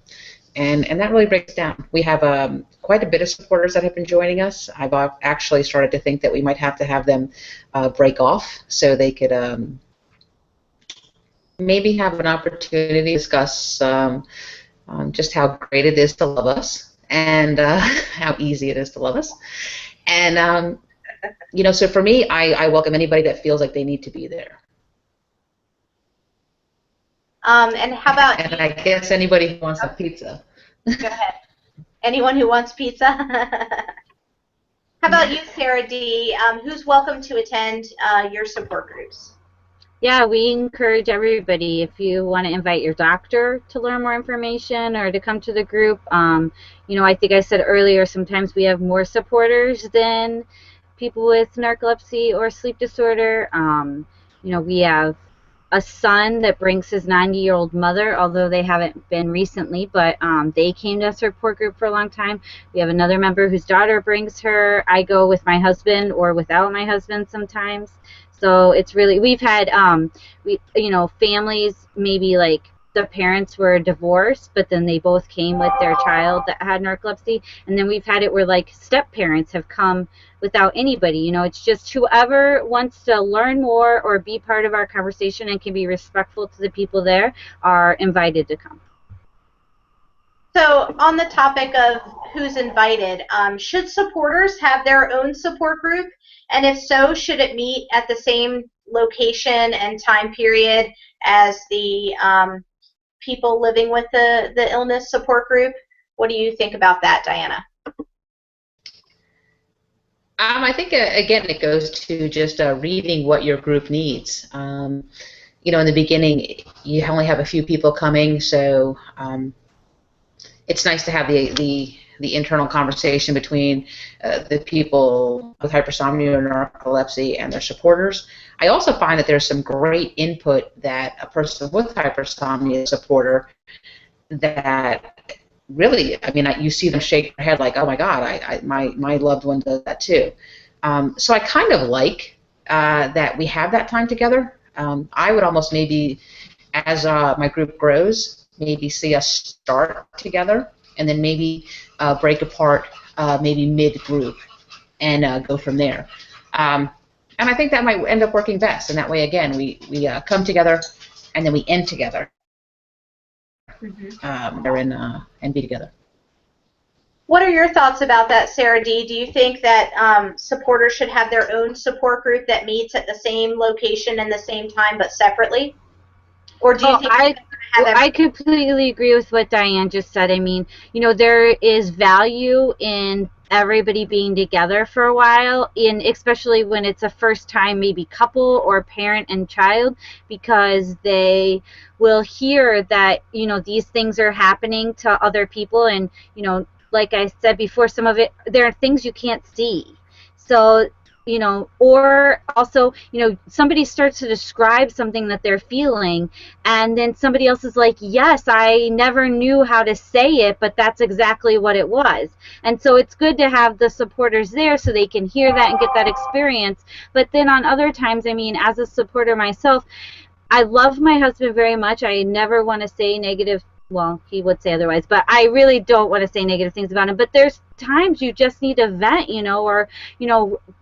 And that really breaks down. We have quite a bit of supporters that have been joining us. I've actually started to think that we might have to have them break off so they could maybe have an opportunity to discuss just how great it is to love us and how easy it is to love us. And, so for me, I welcome anybody that feels like they need to be there. And how about and I guess anybody who wants a pizza. Go ahead. Anyone who wants pizza? How about you, Sarah D? Who's welcome to attend your support groups? Yeah, we encourage everybody. If you want to invite your doctor to learn more information or to come to the group, I think I said earlier, sometimes we have more supporters than people with narcolepsy or sleep disorder. We have a son that brings his 90-year-old mother, although they haven't been recently, but they came to a support group for a long time. We have another member whose daughter brings her. I go with my husband or without my husband sometimes. So it's really, we've had, families, maybe like the parents were divorced, but then they both came with their child that had narcolepsy. And then we've had it where like step parents have come without anybody. It's just whoever wants to learn more or be part of our conversation and can be respectful to the people there are invited to come. So on the topic of who's invited, should supporters have their own support group? And if so, should it meet at the same location and time period as the people living with the illness support group? What do you think about that, Diana? I think, again, it goes to just reading what your group needs. In the beginning, you only have a few people coming, so it's nice to have the internal conversation between the people with hypersomnia or narcolepsy and their supporters. I also find that there's some great input that a person with hypersomnia supporter that really, you see them shake their head like, oh my God, my loved one does that too. So I kind of like that we have that time together. I would almost maybe, as my group grows, maybe see us start together and then maybe break apart maybe mid-group and go from there. And I think that might end up working best. And that way, again, we come together and then we end together. And be together. What are your thoughts about that, Sarah D? Do you think that supporters should have their own support group that meets at the same location and the same time but separately? Or do you think I completely agree with what Diane just said. There is value in everybody being together for a while, especially when it's a first time maybe couple or parent and child, because they will hear that these things are happening to other people, and like I said before, some of it, there are things you can't see. So or also, somebody starts to describe something that they're feeling, and then somebody else is like, yes, I never knew how to say it, but that's exactly what it was. And so it's good to have the supporters there so they can hear that and get that experience. But then on other times, as a supporter myself, I love my husband very much. I never want to say negative well, he would say otherwise, but I really don't want to say negative things about him. But there's times you just need to vent, or,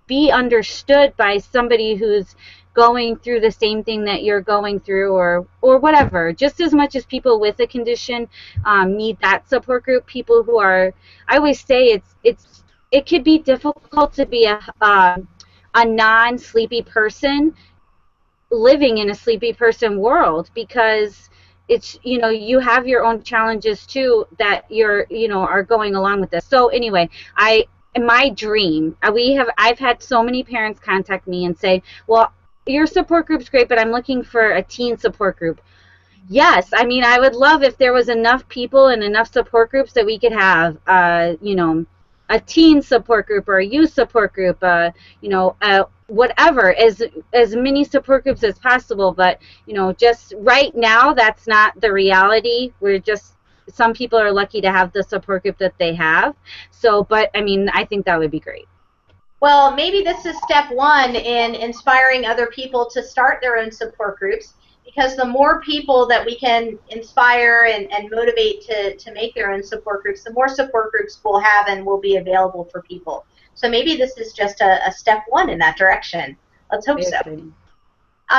be understood by somebody who's going through the same thing that you're going through, or whatever. Just as much as people with a condition need that support group, people who are, I always say it could be difficult to be a non-sleepy person living in a sleepy person world, because it's, you have your own challenges too that you're, are going along with this. So anyway, my dream, I've had so many parents contact me and say, well, your support group's great, but I'm looking for a teen support group. Yes, I mean, I would love if there was enough people and enough support groups that we could have, a teen support group or a youth support group, whatever, as many support groups as possible. But, just right now, that's not the reality. Some people are lucky to have the support group that they have. So, but, I mean, I think that would be great. Well, maybe this is step one in inspiring other people to start their own support groups, because the more people that we can inspire and motivate to make their own support groups, the more support groups we'll have and will be available for people. So maybe this is just a step one in that direction. Let's hope so.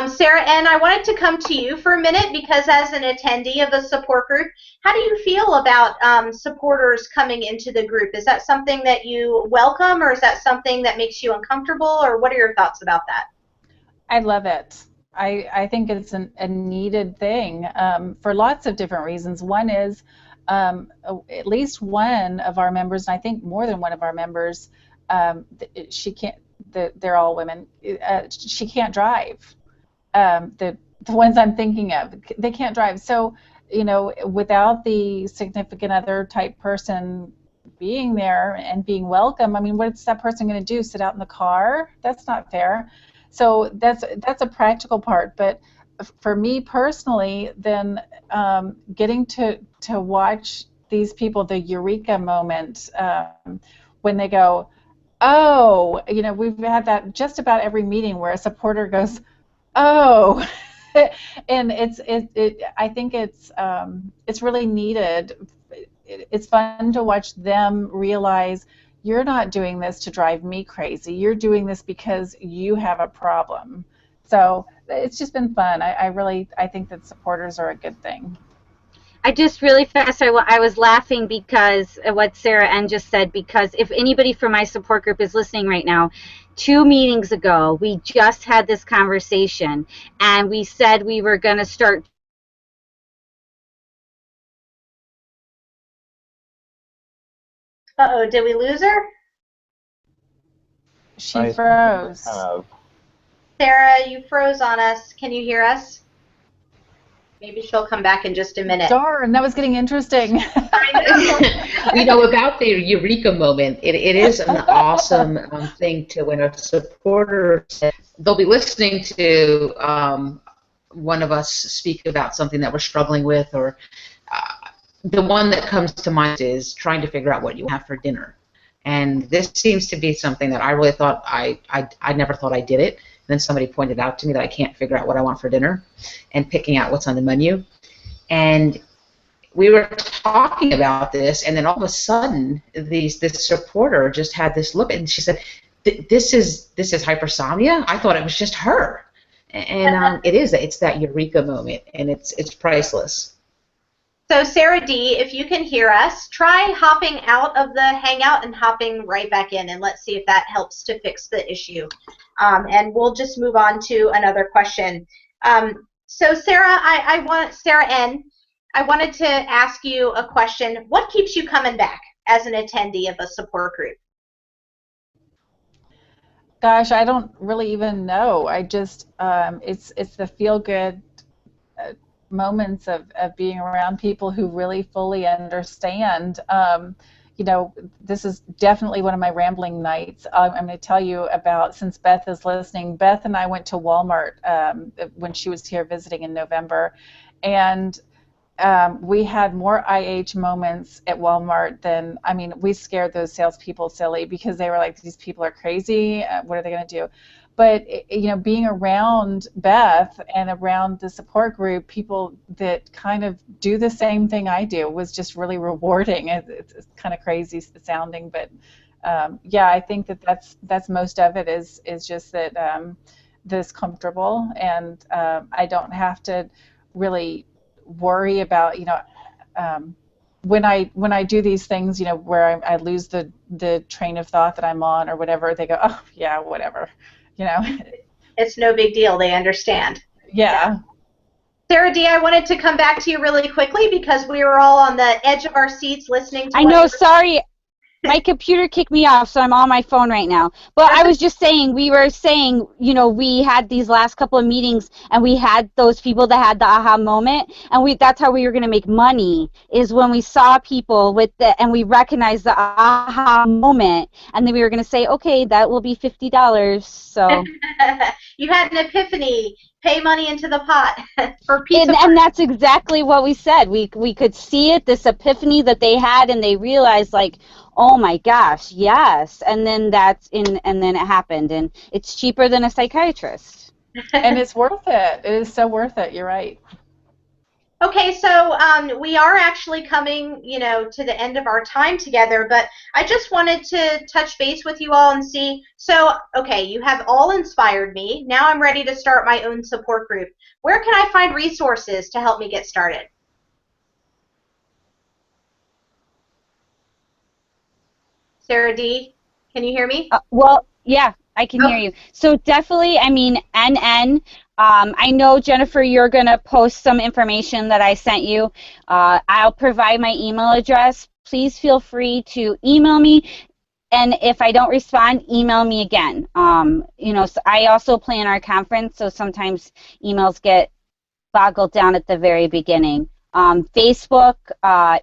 Sarah N., I wanted to come to you for a minute, because as an attendee of a support group, how do you feel about supporters coming into the group? Is that something that you welcome, or is that something that makes you uncomfortable, or what are your thoughts about that? I love it. I think it's a needed thing for lots of different reasons. One is at least one of our members, and I think more than one of our members, she can't. They're all women. She can't drive. The ones I'm thinking of, they can't drive. So, without the significant other type person being there and being welcome, I mean, what's that person going to do? Sit out in the car? That's not fair. So that's a practical part. But for me personally, then getting to watch these people, the eureka moment, when they go, oh, we've had that just about every meeting where a supporter goes, oh, and I think it's really needed. It's fun to watch them realize, you're not doing this to drive me crazy. You're doing this because you have a problem. So it's just been fun. I think that supporters are a good thing. I just really fast, I was laughing because of what Sarah N. just said, because if anybody from my support group is listening right now, 2 meetings ago, we just had this conversation, and we said we were going to start. Uh-oh, did we lose her? She froze. Sarah, you froze on us. Can you hear us? Maybe she'll come back in just a minute. Darn, that was getting interesting. I know. About the eureka moment, it is an awesome thing to, when a supporter, they'll be listening to one of us speak about something that we're struggling with, or the one that comes to mind is trying to figure out what you have for dinner. And this seems to be something that I really thought I never thought I did it. And then somebody pointed out to me that I can't figure out what I want for dinner, and picking out what's on the menu. And we were talking about this, and then all of a sudden, this supporter just had this look, and she said, "This is hypersomnia? I thought it was just her." And it is. It's that eureka moment, and it's priceless. So Sarah D., if you can hear us, try hopping out of the Hangout and hopping right back in, and let's see if that helps to fix the issue. And we'll just move on to another question. So Sarah, Sarah N., I wanted to ask you a question. What keeps you coming back as an attendee of a support group? Gosh, I don't really even know. I just, it's the feel-good moments of being around people who really fully understand. This is definitely one of my rambling nights. I'm going to tell you about, since Beth is listening, Beth and I went to Walmart when she was here visiting in November, and we had more IH moments at Walmart than, we scared those salespeople silly, because they were like, these people are crazy, what are they going to do? But being around Beth and around the support group, people that kind of do the same thing I do, was just really rewarding. It's kind of crazy sounding, but yeah, I think that's most of it is just that this comfortable, and I don't have to really worry about when I do these things, where I lose the train of thought that I'm on or whatever. They go, oh yeah, whatever. It's no big deal. They understand. Yeah. Sarah D, I wanted to come back to you really quickly because we were all on the edge of our seats listening to I know, sorry. My computer kicked me off, so I'm on my phone right now. But I was just saying, we were saying, we had these last couple of meetings, and we had those people that had the aha moment, and that's how we were going to make money, is when we saw people and we recognized the aha moment, and then we were going to say, okay, that will be $50. So you had an epiphany. Pay money into the pot for pizza. And that's exactly what we said. We could see it, this epiphany that they had, and they realized, like, oh my gosh, yes. And then and then it happened, and it's cheaper than a psychiatrist. And it's worth it. It is so worth it. You're right. Okay, so we are actually coming, to the end of our time together, but I just wanted to touch base with you all and see, so, okay, you have all inspired me. Now I'm ready to start my own support group. Where can I find resources to help me get started? Sarah D., can you hear me? Well, yeah, I can hear you. So definitely, NN. I know, Jennifer, you're going to post some information that I sent you. I'll provide my email address. Please feel free to email me. And if I don't respond, email me again. So I also plan our conference, so sometimes emails get boggled down at the very beginning. Facebook,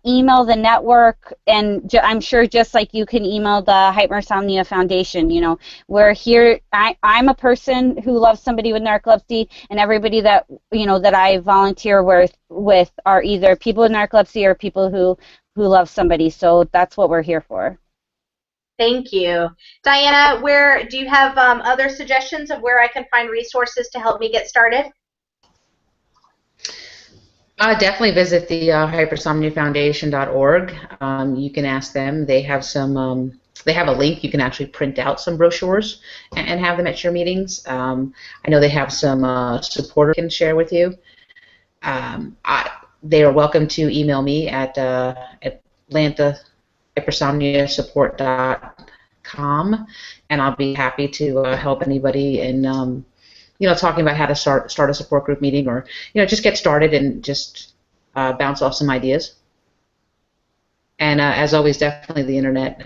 email the network, and I'm sure just like you can email the Hypersomnia Foundation. We're here. I'm a person who loves somebody with narcolepsy, and everybody that that I volunteer with are either people with narcolepsy or people who love somebody. So that's what we're here for. Thank you. Diana, do you have other suggestions of where I can find resources to help me get started? Definitely visit the hypersomniafoundation.org. You can ask them. They have they have a link. You can actually print out some brochures and have them at your meetings. I know they have some support I can share with you. They are welcome to email me at Atlanta Hypersomnia Support.com, and I'll be happy to help anybody in talking about how to start a support group meeting, or just get started and just bounce off some ideas. And as always, definitely the internet.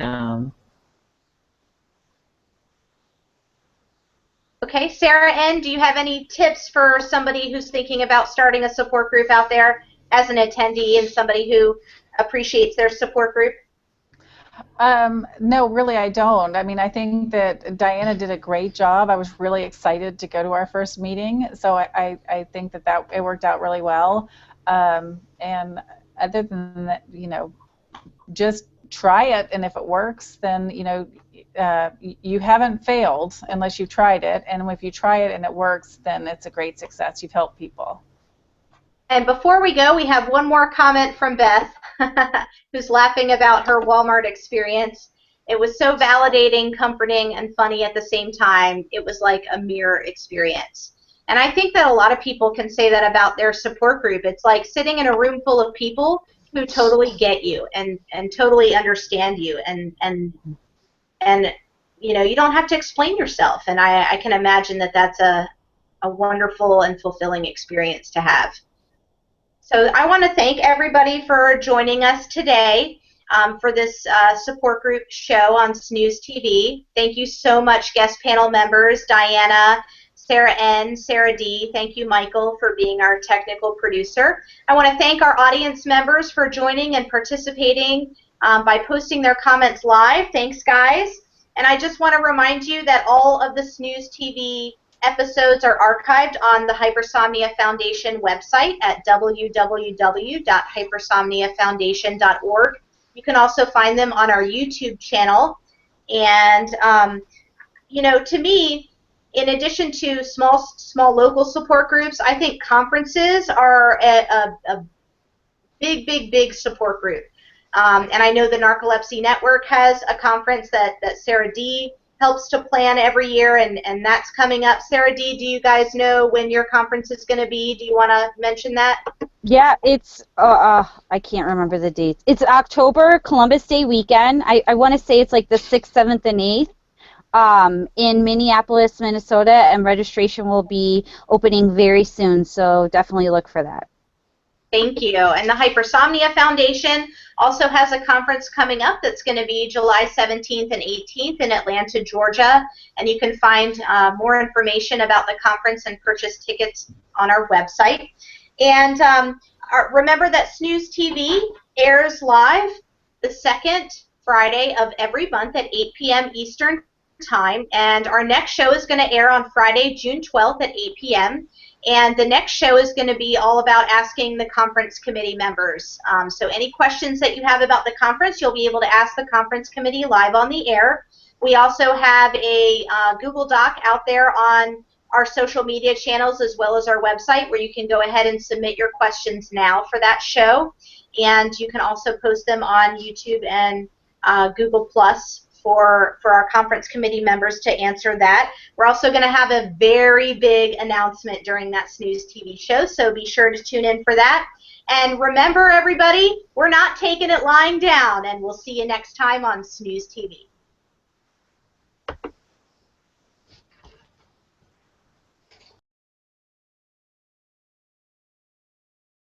Okay, Sarah N., do you have any tips for somebody who's thinking about starting a support group out there as an attendee and somebody who appreciates their support group? No, really, I don't. I think that Diana did a great job. I was really excited to go to our first meeting, so I think that it worked out really well. And other than that, just try it, and if it works, then you haven't failed unless you've tried it. And if you try it and it works, then it's a great success. You've helped people. And before we go, we have one more comment from Beth, who's laughing about her Walmart experience. It was so validating, comforting, and funny at the same time. It was like a mirror experience. And I think that a lot of people can say that about their support group. It's like sitting in a room full of people who totally get you and totally understand you. And you don't have to explain yourself. And I can imagine that that's a wonderful and fulfilling experience to have. So I want to thank everybody for joining us today for this support group show on Snooze TV. Thank you so much, guest panel members, Diana, Sarah N., Sarah D. Thank you, Michael, for being our technical producer. I want to thank our audience members for joining and participating by posting their comments live. Thanks, guys. And I just want to remind you that all of the Snooze TV episodes are archived on the Hypersomnia Foundation website at www.hypersomniafoundation.org. You can also find them on our YouTube channel. And, to me, in addition to small local support groups, I think conferences are a big support group. And I know the Narcolepsy Network has a conference that Sarah D helps to plan every year, and that's coming up. Sarah D, do you guys know when your conference is going to be? Do you want to mention that? Yeah, it's I can't remember the dates. It's October, Columbus Day weekend. I want to say it's like the 6th, 7th, and 8th in Minneapolis, Minnesota, and registration will be opening very soon, so definitely look for that. Thank you. And the Hypersomnia Foundation also has a conference coming up that's going to be July 17th and 18th in Atlanta, Georgia. And you can find more information about the conference and purchase tickets on our website. And remember that Snooze TV airs live the second Friday of every month at 8 p.m. Eastern Time. And our next show is going to air on Friday, June 12th at 8 p.m. And the next show is going to be all about asking the conference committee members. So any questions that you have about the conference, you'll be able to ask the conference committee live on the air. We also have a Google Doc out there on our social media channels as well as our website where you can go ahead and submit your questions now for that show. And you can also post them on YouTube and Google Plus for our conference committee members to answer that. We're also going to have a very big announcement during that Snooze TV show, so be sure to tune in for that. And remember, everybody, we're not taking it lying down, and we'll see you next time on Snooze TV.